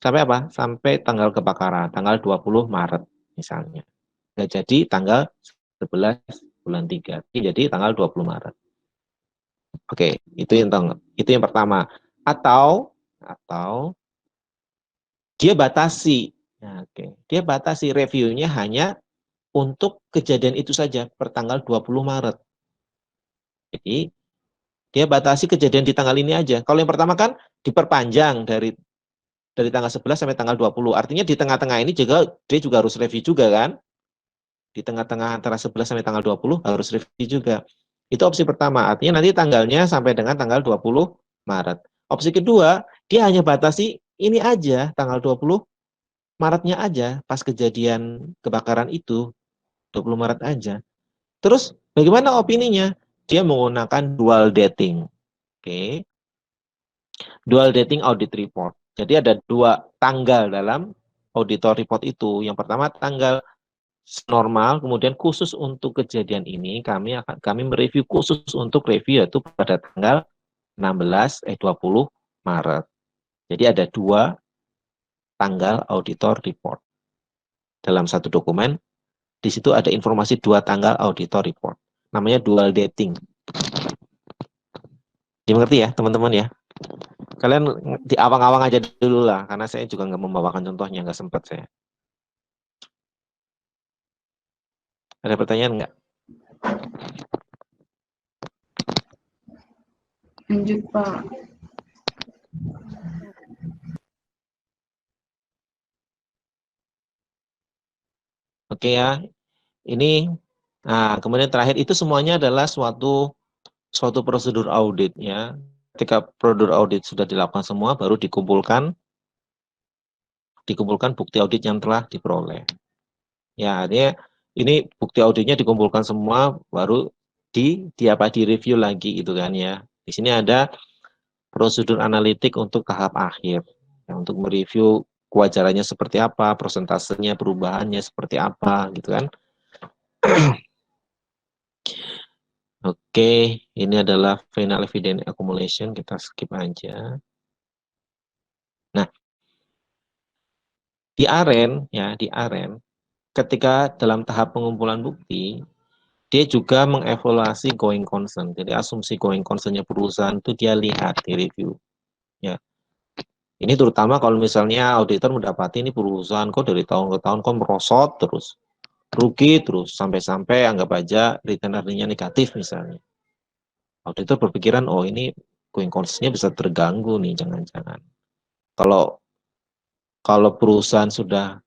[SPEAKER 1] apa? Sampai tanggal kebakaran, tanggal 20 Maret misalnya. Nggak jadi tanggal 11 bulan 3, jadi tanggal 20 Maret. Oke, itu yang pertama. Atau dia batasi. Nah, dia batasi reviewnya hanya untuk kejadian itu saja per tanggal 20 Maret. Jadi dia batasi kejadian di tanggal ini aja. Kalau yang pertama kan diperpanjang dari tanggal 11 sampai tanggal 20. Artinya di tengah-tengah ini juga dia juga harus review juga kan? Di tengah-tengah antara 11 sampai tanggal 20 harus review juga. Itu opsi pertama, artinya nanti tanggalnya sampai dengan tanggal 20 Maret. Opsi kedua, dia hanya batasi ini aja, tanggal 20 Maretnya aja, pas kejadian kebakaran itu, 20 Maret aja. Terus bagaimana opininya? Dia menggunakan dual dating. Oke. Dual dating audit report. Jadi ada dua tanggal dalam auditor report itu. Yang pertama tanggal normal, kemudian khusus untuk kejadian ini kami mereview khusus untuk review yaitu pada tanggal 20 Maret. Jadi ada dua tanggal auditor report. Dalam satu dokumen, di situ ada informasi dua tanggal auditor report. Namanya dual dating. Dimengerti ya, teman-teman ya? Kalian di awang-awang aja dulu lah, karena saya juga nggak membawakan contohnya, nggak sempat saya. Ada pertanyaan nggak?
[SPEAKER 2] Lanjut, Pak.
[SPEAKER 1] Oke ya, ini, nah kemudian terakhir itu semuanya adalah suatu prosedur audit ya. Ketika prosedur audit sudah dilakukan semua, baru dikumpulkan bukti audit yang telah diperoleh. Ya, artinya ini bukti auditnya dikumpulkan semua, baru direview lagi gitu kan ya. Di sini ada prosedur analitik untuk tahap akhir, ya, untuk mereview kewajarannya seperti apa, persentasenya, perubahannya seperti apa, gitu kan. Oke, ini adalah final evidence accumulation, kita skip aja. Nah, di AREN, ya, di AREN, ketika dalam tahap pengumpulan bukti, dia juga mengevaluasi going concern. Jadi asumsi going concern-nya perusahaan itu dia lihat di review. Ya. Ini terutama kalau misalnya auditor mendapati ini perusahaan kok dari tahun ke tahun kok merosot terus, rugi terus, sampai-sampai anggap aja return earning-nya negatif misalnya. Auditor berpikiran, oh ini going concern-nya bisa terganggu nih, jangan-jangan. Kalau perusahaan sudah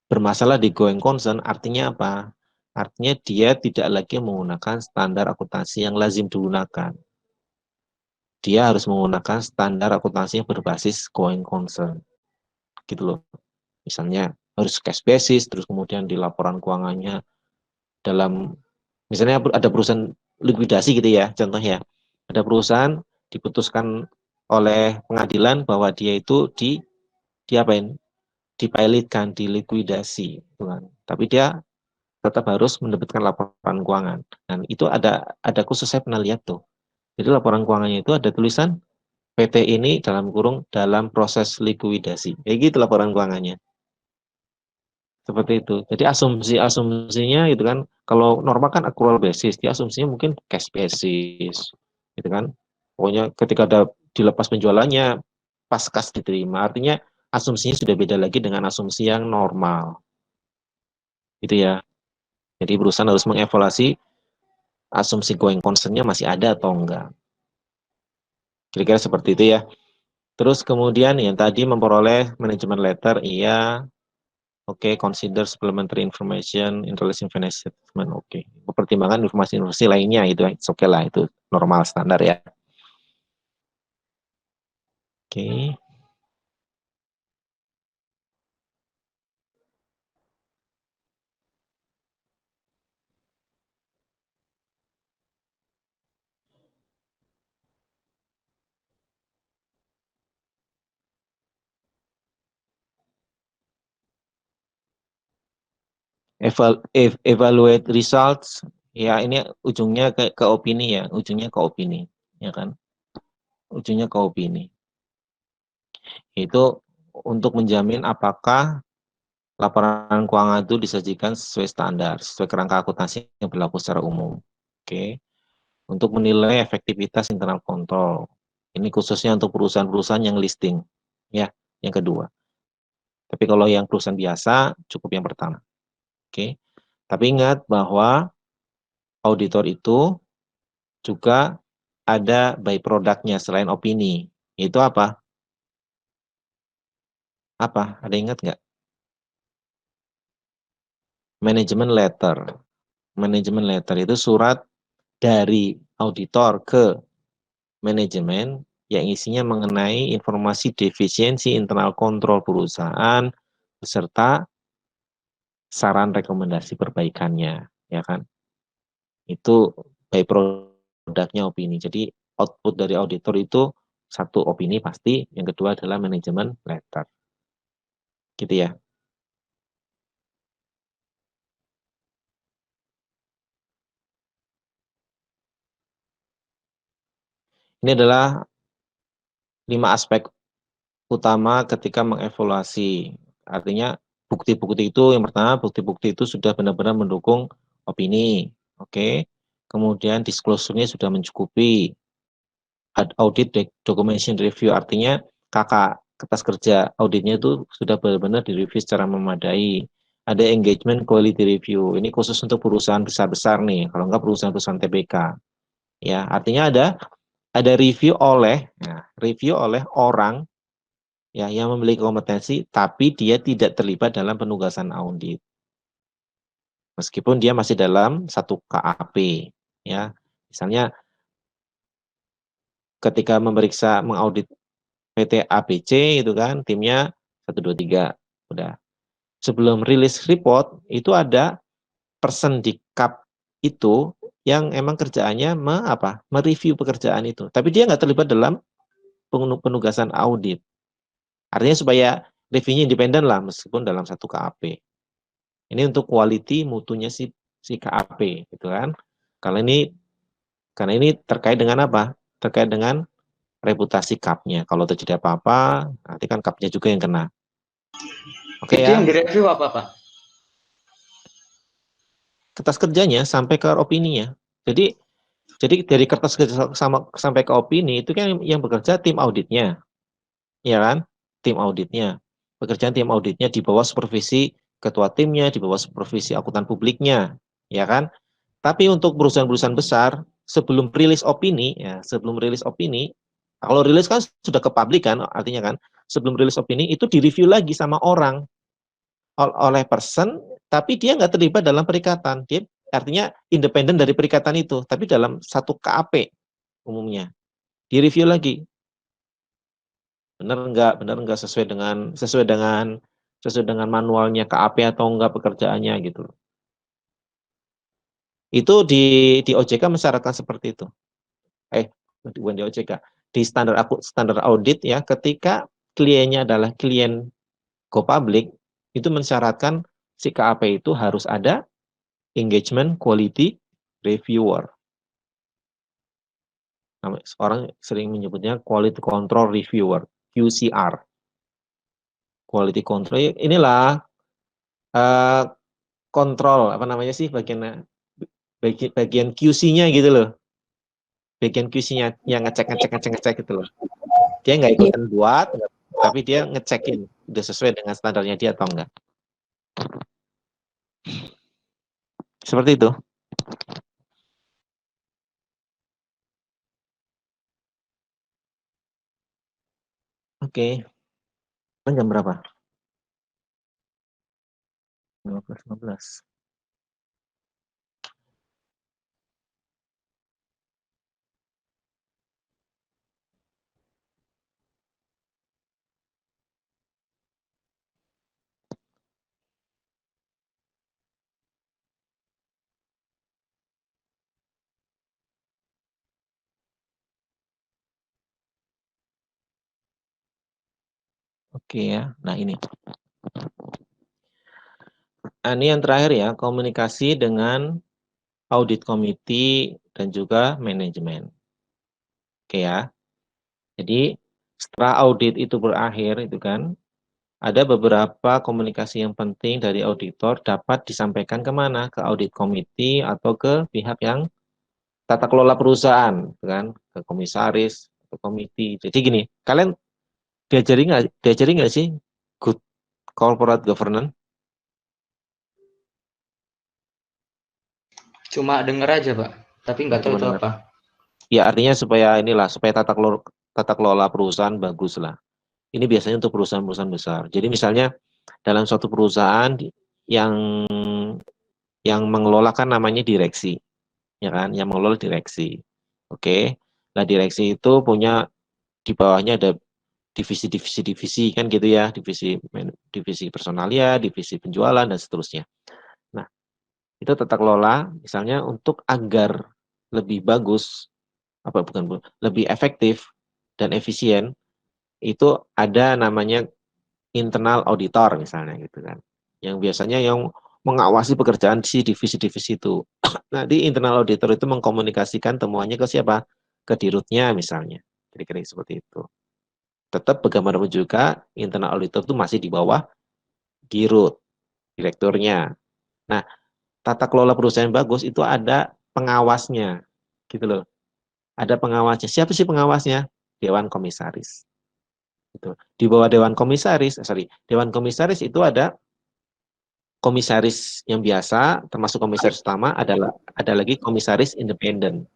[SPEAKER 1] bermasalah di going concern, artinya apa? Artinya dia tidak lagi menggunakan standar akuntansi yang lazim digunakan. Dia harus menggunakan standar akuntansi yang berbasis going concern. Gitu loh. Misalnya harus cash basis, terus kemudian di laporan keuangannya dalam, misalnya ada perusahaan likuidasi gitu ya, contohnya. Ada perusahaan diputuskan oleh pengadilan bahwa dia itu diapain? Dipilotkan, dilikuidasi, gitu kan. Tapi dia tetap harus menerbitkan laporan keuangan. Dan itu ada khusus, saya pernah lihat tuh. Jadi laporan keuangannya itu ada tulisan PT ini dalam kurung dalam proses likuidasi. Kayak gitu laporan keuangannya. Seperti itu. Jadi asumsinya itu kan, kalau normal kan accrual basis, dia asumsinya mungkin cash basis. Gitu kan. Pokoknya ketika ada dilepas penjualannya pas kas diterima. Artinya asumsinya sudah beda lagi dengan asumsi yang normal. Gitu ya. Jadi perusahaan harus mengevaluasi asumsi going concern-nya masih ada atau enggak. Kira-kira seperti itu ya. Terus kemudian yang tadi memperoleh manajemen letter, iya. Oke, consider supplementary information in relation financial statement. Oke. Pertimbangan informasi-informasi lainnya itu oke lah, itu normal standar ya. Oke. Evaluate results, ya ini ujungnya ke opini ya, ujungnya ke opini, ya kan? Ujungnya ke opini. Itu untuk menjamin apakah laporan keuangan itu disajikan sesuai standar, sesuai kerangka akuntansi yang berlaku secara umum. Oke. Untuk menilai efektivitas internal kontrol. Ini khususnya untuk perusahaan-perusahaan yang listing, ya, yang kedua. Tapi kalau yang perusahaan biasa, cukup yang pertama. Oke. Tapi ingat bahwa auditor itu juga ada by product-nya selain opini. Itu apa? Apa? Ada ingat nggak? Manajemen letter. Manajemen letter itu surat dari auditor ke manajemen yang isinya mengenai informasi defisiensi internal kontrol perusahaan beserta saran rekomendasi perbaikannya, ya kan? Itu by produknya opini. Jadi output dari auditor itu satu opini pasti, yang kedua adalah manajemen letter. Gitu ya. Ini adalah 5 aspek utama ketika mengevaluasi. Artinya bukti-bukti itu, yang pertama bukti-bukti itu sudah benar-benar mendukung opini. Oke. Kemudian disclosure-nya sudah mencukupi. Audit documentation review, artinya kertas kerja auditnya itu sudah benar-benar direview secara memadai. Ada engagement quality review. Ini khusus untuk perusahaan besar-besar nih, kalau enggak perusahaan-perusahaan TBK. Ya, artinya ada review oleh orang ya yang memiliki kompetensi tapi dia tidak terlibat dalam penugasan audit. Meskipun dia masih dalam satu KAP ya. Misalnya ketika mengaudit PT ABC itu kan timnya 1 2 3 udah. Sebelum rilis report itu ada person di KAP itu yang emang kerjaannya mereview pekerjaan itu. Tapi dia nggak terlibat dalam penugasan audit. Artinya supaya reviewnya independen lah meskipun dalam satu KAP. Ini untuk quality mutunya si KAP gitu kan. Karena ini terkait dengan apa? Terkait dengan reputasi KAP-nya. Kalau terjadi apa-apa, nanti kan KAP-nya juga yang kena. Oke
[SPEAKER 5] Itu
[SPEAKER 1] ya.
[SPEAKER 5] yang direview apa, Pak?
[SPEAKER 1] Kertas kerjanya sampai ke opininya. Jadi dari kertas kerja sampai ke opini itu kan yang bekerja tim auditnya. Ya kan? Tim auditnya. Pekerjaan tim auditnya di bawah supervisi ketua timnya, di bawah supervisi akuntan publiknya, ya kan? Tapi untuk perusahaan-perusahaan besar sebelum rilis opini, kalau rilis kan sudah ke publik kan, artinya kan, sebelum rilis opini itu direview lagi sama orang oleh person, tapi dia nggak terlibat dalam perikatan, dia artinya independen dari perikatan itu, tapi dalam satu KAP umumnya direview lagi, benar nggak sesuai dengan manualnya KAP atau enggak pekerjaannya gitu. Itu di OJK mensyaratkan seperti itu. Bukan di OJK, di standar audit ya, ketika kliennya adalah klien go public, itu mensyaratkan si KAP itu harus ada engagement quality reviewer. Orang sering menyebutnya quality control reviewer, QCR. Quality control inilah kontrol bagian QC-nya gitu loh. Bagian QC-nya yang ngecek gitu loh. Dia nggak ikutan buat, tapi dia ngecekin udah sesuai dengan standarnya dia atau enggak. Seperti itu. Oke. Jam berapa? 15. Oke ya. Nah ini. Ini yang terakhir ya, komunikasi dengan audit committee dan juga manajemen. Oke ya. Jadi setelah audit itu berakhir itu kan, ada beberapa komunikasi yang penting dari auditor dapat disampaikan kemana? Ke audit committee atau ke pihak yang tata kelola perusahaan, kan? Ke komisaris, ke komite. Jadi gini, kalian diajari nggak sih good corporate governance?
[SPEAKER 5] Cuma denger aja, Pak. Tapi nggak tahu itu apa.
[SPEAKER 1] Ya artinya supaya tata kelola perusahaan bagus lah. Ini biasanya untuk perusahaan-perusahaan besar. Jadi misalnya dalam suatu perusahaan yang mengelola kan namanya direksi, ya kan? Yang mengelola direksi. Oke. Nah, direksi itu punya di bawahnya ada divisi kan gitu ya, divisi personalia, divisi penjualan dan seterusnya. Nah, itu tata kelola misalnya untuk agar lebih bagus lebih efektif dan efisien itu ada namanya internal auditor misalnya gitu kan. Yang biasanya yang mengawasi pekerjaan si divisi-divisi itu. Nah, di internal auditor itu mengkomunikasikan temuannya ke siapa? Ke dirutnya misalnya. Kira-kira seperti itu. Tetap bagaimanapun juga internal auditor itu masih di bawah dirut, direkturnya. Nah, tata kelola perusahaan bagus itu ada pengawasnya, gitu loh. Ada pengawasnya. Siapa sih pengawasnya? Dewan komisaris. Gitu. Di bawah Dewan komisaris itu ada komisaris yang biasa, termasuk komisaris utama, ada lagi komisaris independen.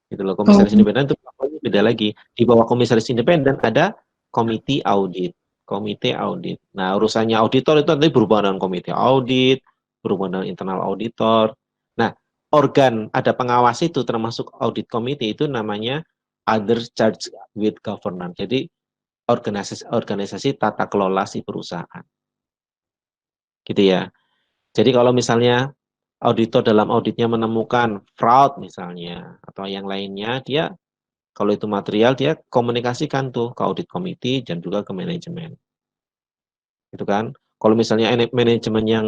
[SPEAKER 1] Gitu loh. Komisaris independen itu beda lagi. Di bawah komisaris independen ada komite audit. Komite audit. Nah, urusannya auditor itu nanti berhubungan dengan komite audit, berhubungan dengan internal auditor. Nah, ada pengawas itu termasuk audit komite itu namanya other charged with governance. Jadi organisasi tata kelola si perusahaan. Gitu ya. Jadi kalau misalnya auditor dalam auditnya menemukan fraud misalnya atau yang lainnya, dia kalau itu material dia komunikasikan tuh ke audit committee dan juga ke manajemen. Gitu kan. Kalau misalnya manajemen yang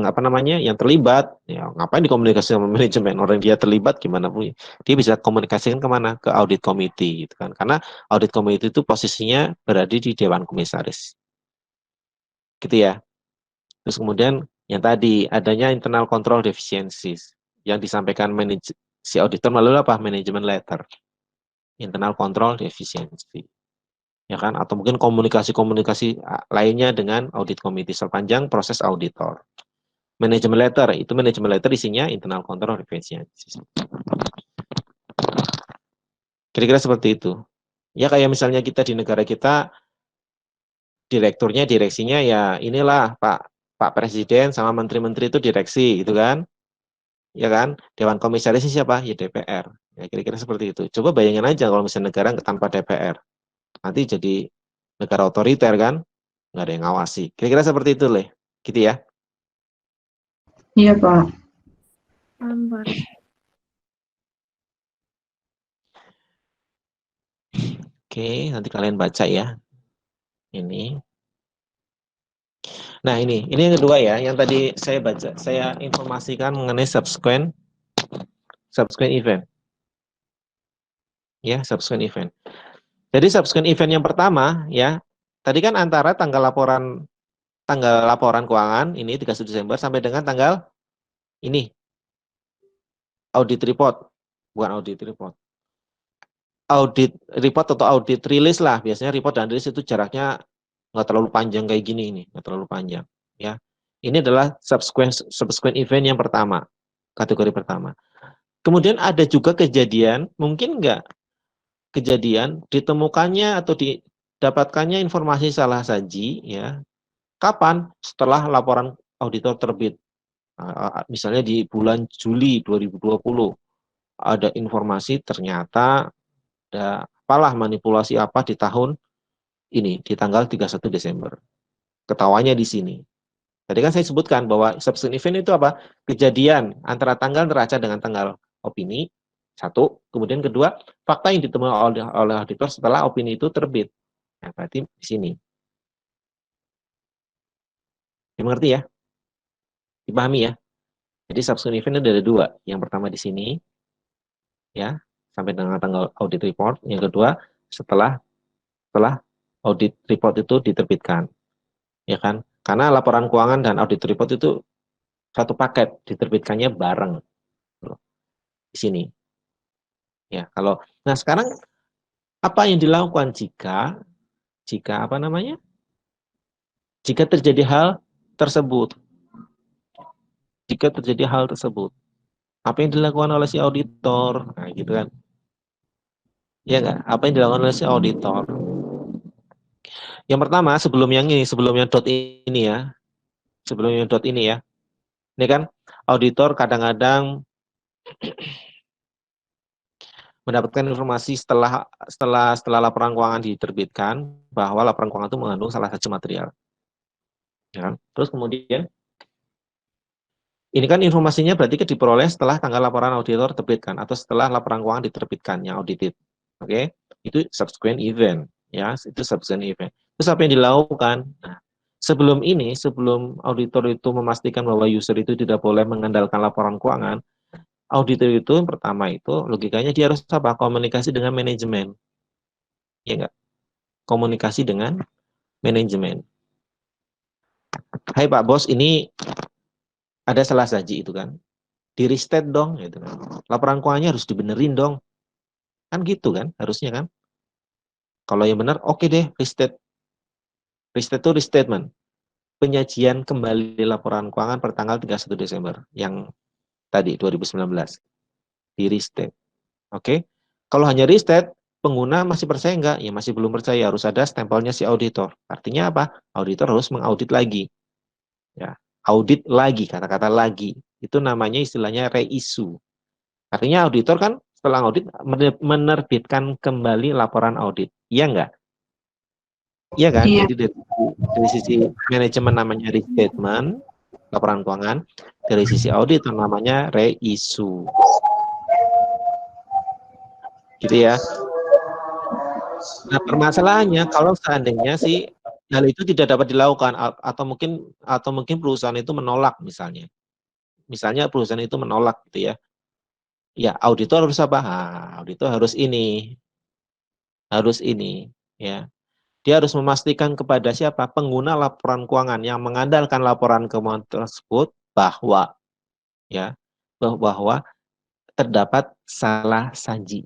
[SPEAKER 1] apa namanya yang terlibat, ya ngapain dikomunikasikan sama manajemen, orang dia terlibat gimana pun dia bisa komunikasikan kemana, ke audit committee gitu kan, karena audit committee itu posisinya berada di dewan komisaris gitu ya. Terus kemudian yang tadi adanya internal control deficiencies yang disampaikan si auditor melalui apa, manajemen letter, internal control deficiency ya kan, atau mungkin komunikasi lainnya dengan audit committee sepanjang proses auditor. Manajemen letter isinya internal control deficiency. Kira-kira seperti itu. Ya kayak misalnya kita di negara kita direksinya ya inilah Pak Presiden sama menteri-menteri itu direksi gitu kan. Ya kan? Dewan komisaris siapa? Ya DPR. Ya kira-kira seperti itu. Coba bayangin aja kalau misalnya negara tanpa DPR. Nanti jadi negara otoriter kan? Nggak ada yang ngawasi. Kira-kira seperti itu, Leh. Gitu ya.
[SPEAKER 2] Iya, Pak.
[SPEAKER 1] Oke, nanti kalian baca ya. Ini. Nah, ini yang kedua ya, yang tadi saya baca, saya informasikan mengenai subsequent event. Ya, subsequent event. Jadi subsequent event yang pertama ya, tadi kan antara tanggal laporan keuangan ini 31 Desember sampai dengan tanggal ini audit report. Bukan audit report. Audit report atau audit release lah, biasanya report dan release itu jaraknya nggak terlalu panjang kayak gini ini, nggak terlalu panjang ya. Ini adalah subsequent event yang pertama, kategori pertama. Kemudian ada juga kejadian, mungkin nggak kejadian ditemukannya atau didapatkannya informasi salah saji ya. Kapan? Setelah laporan auditor terbit. Misalnya di bulan Juli 2020 ada informasi ternyata ada apalah manipulasi apa di tahun ini di tanggal 31 Desember. Ketawanya di sini. Tadi kan saya sebutkan bahwa subsequent event itu apa? Kejadian antara tanggal neraca dengan tanggal opini. Satu, kemudian kedua, fakta yang ditemukan oleh auditor setelah opini itu terbit. Nah, berarti di sini. Dimengerti ya? Dipahami ya? Jadi subsequent event itu ada dua. Yang pertama di sini, ya, sampai dengan tanggal audit report. Yang kedua, setelah audit report itu diterbitkan. Ya kan? Karena laporan keuangan dan audit report itu satu paket, diterbitkannya bareng. Di sini. Ya, nah sekarang apa yang dilakukan jika apa namanya? Jika terjadi hal tersebut. Jika terjadi hal tersebut. Apa yang dilakukan oleh si auditor? Nah, gitu kan. Ya enggak? Apa yang dilakukan oleh si auditor? Yang pertama, sebelum yang dot ini ya. Sebelum yang dot ini ya. Ini kan auditor kadang-kadang Mendapatkan informasi setelah laporan keuangan diterbitkan bahwa laporan keuangan itu mengandung salah satu material. Ya kan? Terus kemudian ini kan informasinya berarti diperoleh setelah tanggal laporan auditor terbitkan atau setelah laporan keuangan diterbitkan yang audited. Oke, itu subsequent event, ya, itu subsequent event. Terus apa yang dilakukan? Nah, sebelum ini, sebelum auditor itu memastikan bahwa user itu tidak boleh mengandalkan laporan keuangan, auditor itu yang pertama itu logikanya dia harus apa? Komunikasi dengan manajemen, ya enggak? Komunikasi dengan manajemen. Hai Pak Bos, ini ada salah saji itu kan, di restate dong, gitu kan. Laporan keuangannya harus dibenerin dong, kan gitu kan, harusnya kan. Kalau yang benar, oke deh, restate. Restate itu restatement. Penyajian kembali laporan keuangan per tanggal 31 Desember yang tadi 2019 di restate. Oke. Kalau hanya restate, pengguna masih percaya enggak? Ya masih belum percaya, harus ada stempelnya si auditor. Artinya apa? Auditor harus mengaudit lagi. Ya, audit lagi, kata-kata lagi. Itu namanya istilahnya reissue. Artinya auditor kan setelah audit menerbitkan kembali laporan audit. Iya enggak? Iya kan?
[SPEAKER 2] Iya.
[SPEAKER 1] Jadi dari sisi manajemen namanya restatement, laporan keuangan, dari sisi audit namanya reissue. Gitu ya. Nah, permasalahannya kalau seandainya sih hal itu tidak dapat dilakukan atau mungkin perusahaan itu menolak misalnya. Misalnya perusahaan itu menolak gitu ya. Ya, auditor harus apa? Auditor harus ini ya. Dia harus memastikan kepada siapa? Pengguna laporan keuangan yang mengandalkan laporan keuangan tersebut bahwa ya, bahwa terdapat salah saji.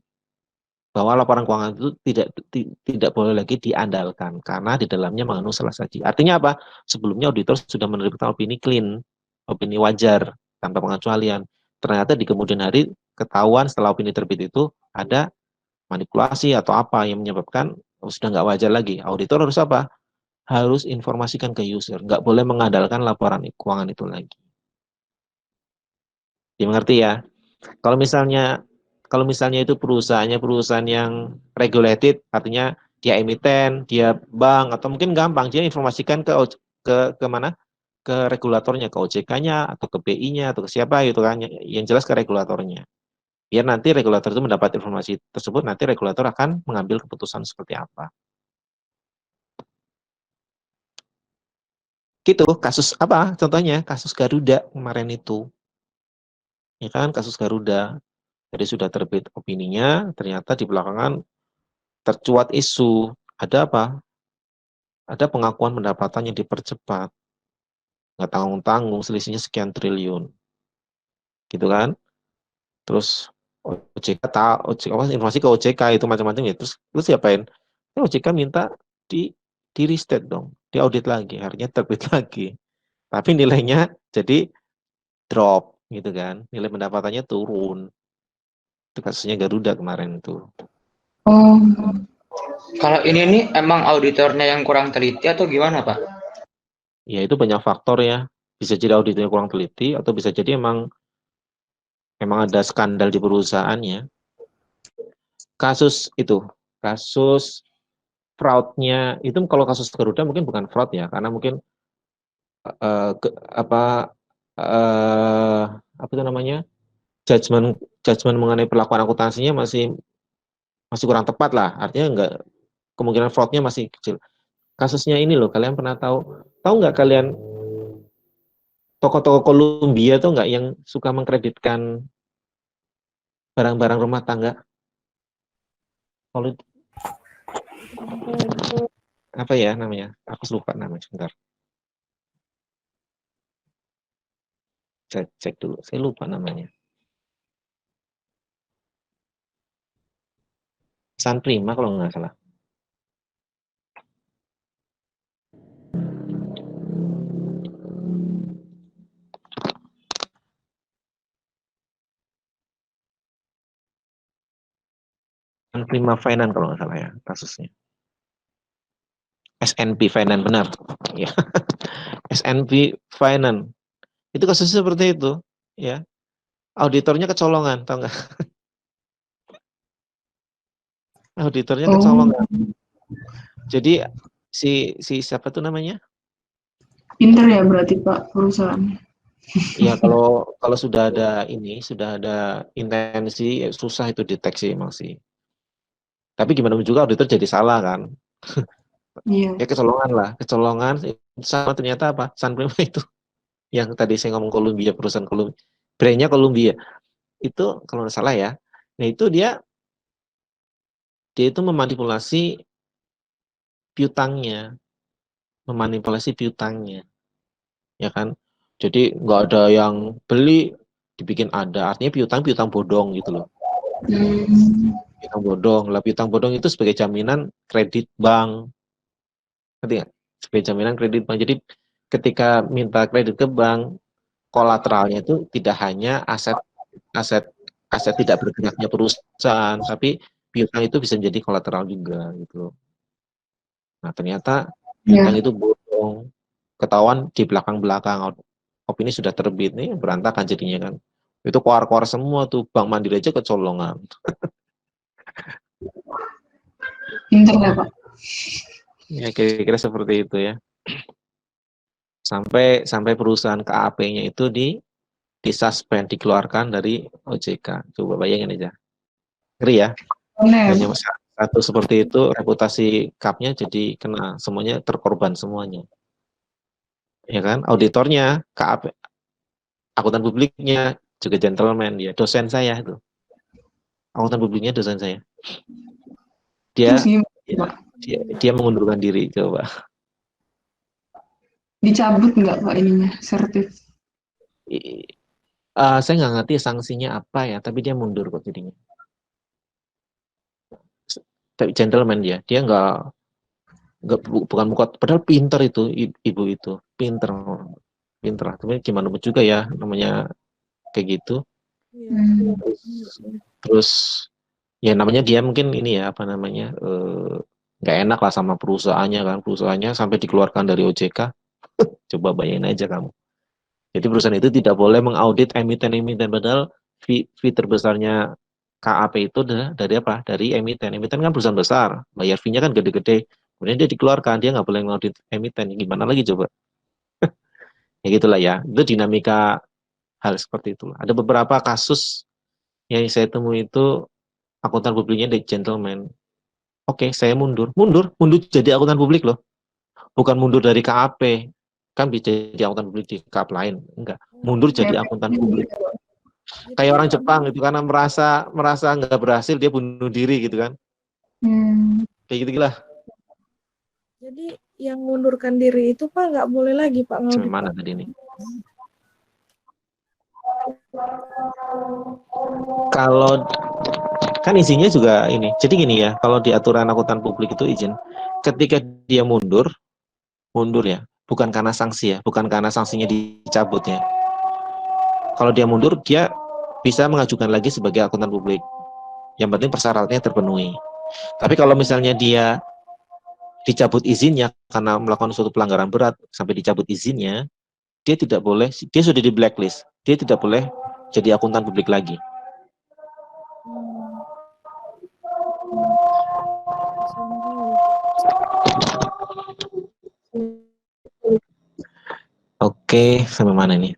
[SPEAKER 1] Bahwa laporan keuangan itu tidak boleh lagi diandalkan karena di dalamnya mengandung salah saji. Artinya apa? Sebelumnya auditor sudah menerbitkan opini clean, opini wajar tanpa pengecualian. Ternyata di kemudian hari ketahuan setelah opini terbit itu ada manipulasi atau apa yang menyebabkan sudah nggak wajar lagi. Auditor harus apa? Harus informasikan ke user, nggak boleh mengandalkan laporan keuangan itu lagi. Dimengerti ya? Kalau misalnya itu perusahaan yang regulated, artinya dia emiten, dia bank, atau mungkin gampang dia informasikan ke mana? Ke regulatornya, ke OJK-nya atau ke BI-nya atau ke siapa gitu kan, yang jelas ke regulatornya. Biar nanti regulator itu mendapat informasi tersebut, nanti regulator akan mengambil keputusan seperti apa. Gitu, kasus apa? Contohnya kasus Garuda kemarin itu. Ya kan, kasus Garuda. Jadi sudah terbit opininya, ternyata di belakangan tercuat isu. Ada apa? Ada pengakuan pendapatan yang dipercepat. Nggak tanggung-tanggung, selisihnya sekian triliun. Gitu kan? Terus OJK informasi ke OJK itu macam-macam ya. Terus siapain? OJK minta di restate dong, diaudit lagi, akhirnya terbit lagi. Tapi nilainya jadi drop gitu kan. Nilai pendapatannya turun. Itu kasusnya Garuda kemarin itu.
[SPEAKER 2] Oh,
[SPEAKER 5] Kalau ini nih emang auditornya yang kurang teliti atau gimana, Pak?
[SPEAKER 1] Ya itu banyak faktor ya. Bisa jadi auditornya kurang teliti atau bisa jadi emang ada skandal di perusahaannya. Kasus fraudnya itu kalau kasus Garuda mungkin bukan fraud ya, karena mungkin apa itu namanya, judgement mengenai perlakuan akuntansinya masih kurang tepat lah. Artinya kemungkinan fraudnya masih kecil. Kasusnya ini loh, kalian pernah tahu nggak kalian toko-toko Columbia tuh nggak yang suka mengkreditkan barang-barang rumah tangga? Kalau apa ya namanya? Aku lupa namanya, sebentar. Cek dulu, saya lupa namanya. San Prima kalau nggak salah. San Prima Finance kalau nggak salah ya kasusnya. SNP Finance benar. Ya. SNP Finance. Itu kasusnya seperti itu, ya. auditornya kecolongan, tau nggak? Auditornya
[SPEAKER 2] Oh,
[SPEAKER 1] kecolongan. Jadi si siapa tuh namanya?
[SPEAKER 2] pinter ya berarti Pak perusahaan.
[SPEAKER 1] Ya kalau sudah ada intensi, susah itu deteksi emang sih. Tapi gimana pun juga auditor jadi salah kan?
[SPEAKER 2] Iya.
[SPEAKER 1] Ya kecolongan sama ternyata apa? Sunprima itu yang tadi saya ngomong Columbia, perusahaan Columbia, brandnya Columbia itu kalau nggak salah ya. Nah itu dia itu memanipulasi piutangnya, ya kan? Jadi nggak ada yang beli dibikin ada, artinya piutang bodong gitu loh.
[SPEAKER 2] Hmm.
[SPEAKER 1] Piutang bodong lah, piutang bodong itu sebagai jaminan kredit bank, ngerti nggak? Sebagai jaminan kredit bank. Jadi ketika minta kredit ke bank, kolateralnya itu tidak hanya aset aset aset tidak bergeraknya perusahaan, tapi piutang itu bisa menjadi kolateral juga gitu loh. Nah ternyata piutang
[SPEAKER 2] Ya.
[SPEAKER 1] itu bodong, ketahuan di belakang-belakang opini sudah terbit nih, berantakan jadinya kan. Itu keluar-keluar semua tuh, Bank Mandiri aja kecolongan.
[SPEAKER 2] Pinter ya Pak.
[SPEAKER 1] Ya kira-kira seperti itu ya. Sampai perusahaan KAP-nya itu disuspend, dikeluarkan dari OJK. Coba bayangin aja. Ngeri ya.
[SPEAKER 2] Bener.
[SPEAKER 1] Hanya satu seperti itu, reputasi KAP-nya jadi kena, semuanya terkorban semuanya. Ya kan? Auditornya, KAP, akuntan publiknya juga gentleman dia, dosen saya itu. Akuntan publiknya dosen saya.
[SPEAKER 2] Terus
[SPEAKER 1] Dia
[SPEAKER 2] gimana
[SPEAKER 1] ya,
[SPEAKER 2] Pak?
[SPEAKER 1] dia mengundurkan diri, coba.
[SPEAKER 2] Dicabut nggak Pak ininya, sertif?
[SPEAKER 1] Saya nggak ngerti sanksinya apa ya, tapi dia mundur kok jadinya. Tapi gentleman dia nggak bukan muka, padahal pinter itu ibu itu, pinter, pinter. Tapi gimana pun juga ya, namanya kayak gitu.
[SPEAKER 2] Hmm.
[SPEAKER 1] Terus ya namanya dia mungkin ini ya apa namanya nggak enak lah sama perusahaannya kan, perusahaannya sampai dikeluarkan dari OJK. Coba bayangin aja kamu. Jadi perusahaan itu tidak boleh mengaudit emiten-emiten, padahal fee terbesarnya KAP itu dari apa? Dari emiten. Emiten kan perusahaan besar, bayar fee-nya kan gede-gede. Kemudian dia dikeluarkan, dia nggak boleh mengaudit emiten. Gimana lagi coba? Ya gitulah ya. Itu dinamika hal seperti itu. Ada beberapa kasus yang saya temui itu akuntan publiknya dari gentleman. Oke, saya mundur jadi akuntan publik loh. Bukan mundur dari KAP. Kan bisa jadi akuntan publik di KAP lain. Enggak. Mundur jadi
[SPEAKER 2] Kayak
[SPEAKER 1] akuntan
[SPEAKER 2] gitu.
[SPEAKER 1] publik. Kayak orang Jepang gitu, karena merasa nggak berhasil dia bunuh diri gitu kan.
[SPEAKER 2] Hmm.
[SPEAKER 1] Kayak gitu lah.
[SPEAKER 4] Jadi yang mengundurkan diri itu Pak nggak boleh lagi Pak ngaudit
[SPEAKER 1] Mana
[SPEAKER 4] Pak.
[SPEAKER 1] tadi ini? Kalau kan izinnya juga ini. Jadi gini ya, kalau di aturan akuntan publik itu izin, ketika dia mundur ya, bukan karena sanksi ya, bukan karena sanksinya dicabut ya. Kalau dia mundur, dia bisa mengajukan lagi sebagai akuntan publik. Yang penting persyaratannya terpenuhi. Tapi kalau misalnya dia dicabut izinnya karena melakukan suatu pelanggaran berat sampai dicabut izinnya, dia tidak boleh, dia sudah di blacklist, dia tidak boleh jadi akuntan publik lagi. Oke, sampai mana nih?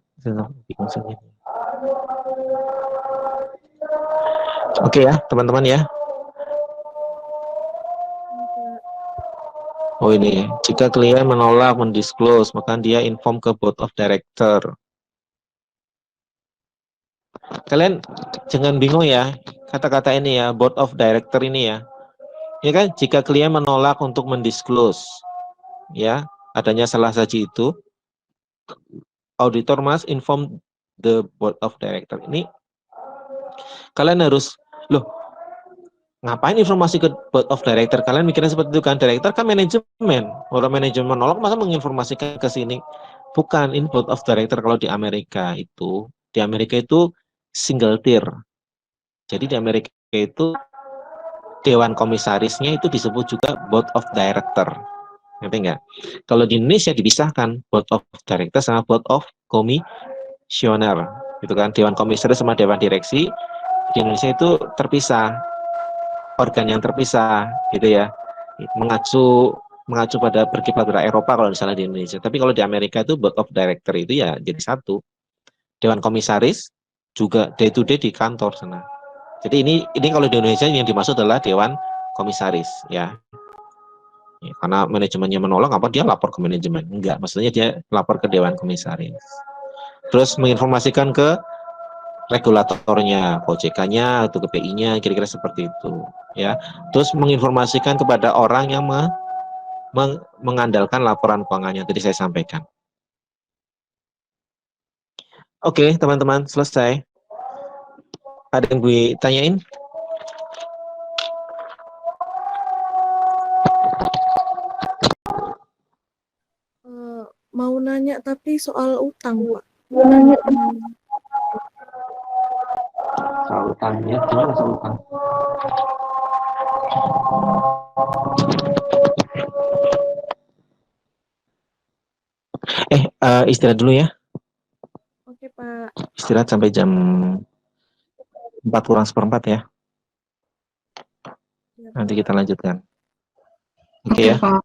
[SPEAKER 1] Oke ya, teman-teman ya. Oh ini, jika klien menolak mendisclose, maka dia inform ke board of director. Kalian jangan bingung ya, kata-kata ini ya, board of director ini ya. Ya kan, jika klien menolak untuk mendisclose, ya, adanya salah saji itu, auditor must inform the board of director. Ini kalian harus, loh, ngapain informasi ke board of director? Kalian mikirnya seperti itu kan? Director kan manajemen. Orang manajemen menolak, masa menginformasikan ke sini? Bukan, ini board of director kalau di Amerika itu single tier. Jadi di Amerika itu dewan komisarisnya itu disebut juga board of director. Ngerti nggak? Kalau di Indonesia dipisahkan board of director sama board of komisioner. gitu kan. Dewan komisaris sama dewan direksi di Indonesia itu terpisah, organ yang terpisah gitu ya, mengacu pada berkiblat pada Eropa kalau misalnya di Indonesia. Tapi kalau di Amerika itu board of director itu ya jadi satu, dewan komisaris juga day to day di kantor sana. Jadi ini kalau di Indonesia yang dimaksud adalah dewan komisaris ya. Ya, karena manajemennya menolak, apa dia lapor ke manajemen? Enggak, maksudnya dia lapor ke dewan komisaris. Terus menginformasikan ke regulatornya, OJK-nya atau ke PI-nya, kira-kira seperti itu ya. Terus menginformasikan kepada orang yang mengandalkan laporan keuangannya tadi saya sampaikan. Oke, teman-teman, selesai. Ada yang gue tanyain?
[SPEAKER 4] Mau nanya tapi soal utang, Pak.
[SPEAKER 5] Soal utang ya, gimana soal utang?
[SPEAKER 1] Istirahat dulu ya.
[SPEAKER 4] Oke, Pak.
[SPEAKER 1] Istirahat sampai jam 4:04 ya.
[SPEAKER 4] Ya,
[SPEAKER 1] Nanti
[SPEAKER 4] Pak.
[SPEAKER 1] kita lanjutkan. Oke
[SPEAKER 2] Oke,
[SPEAKER 1] ya.
[SPEAKER 2] Pak.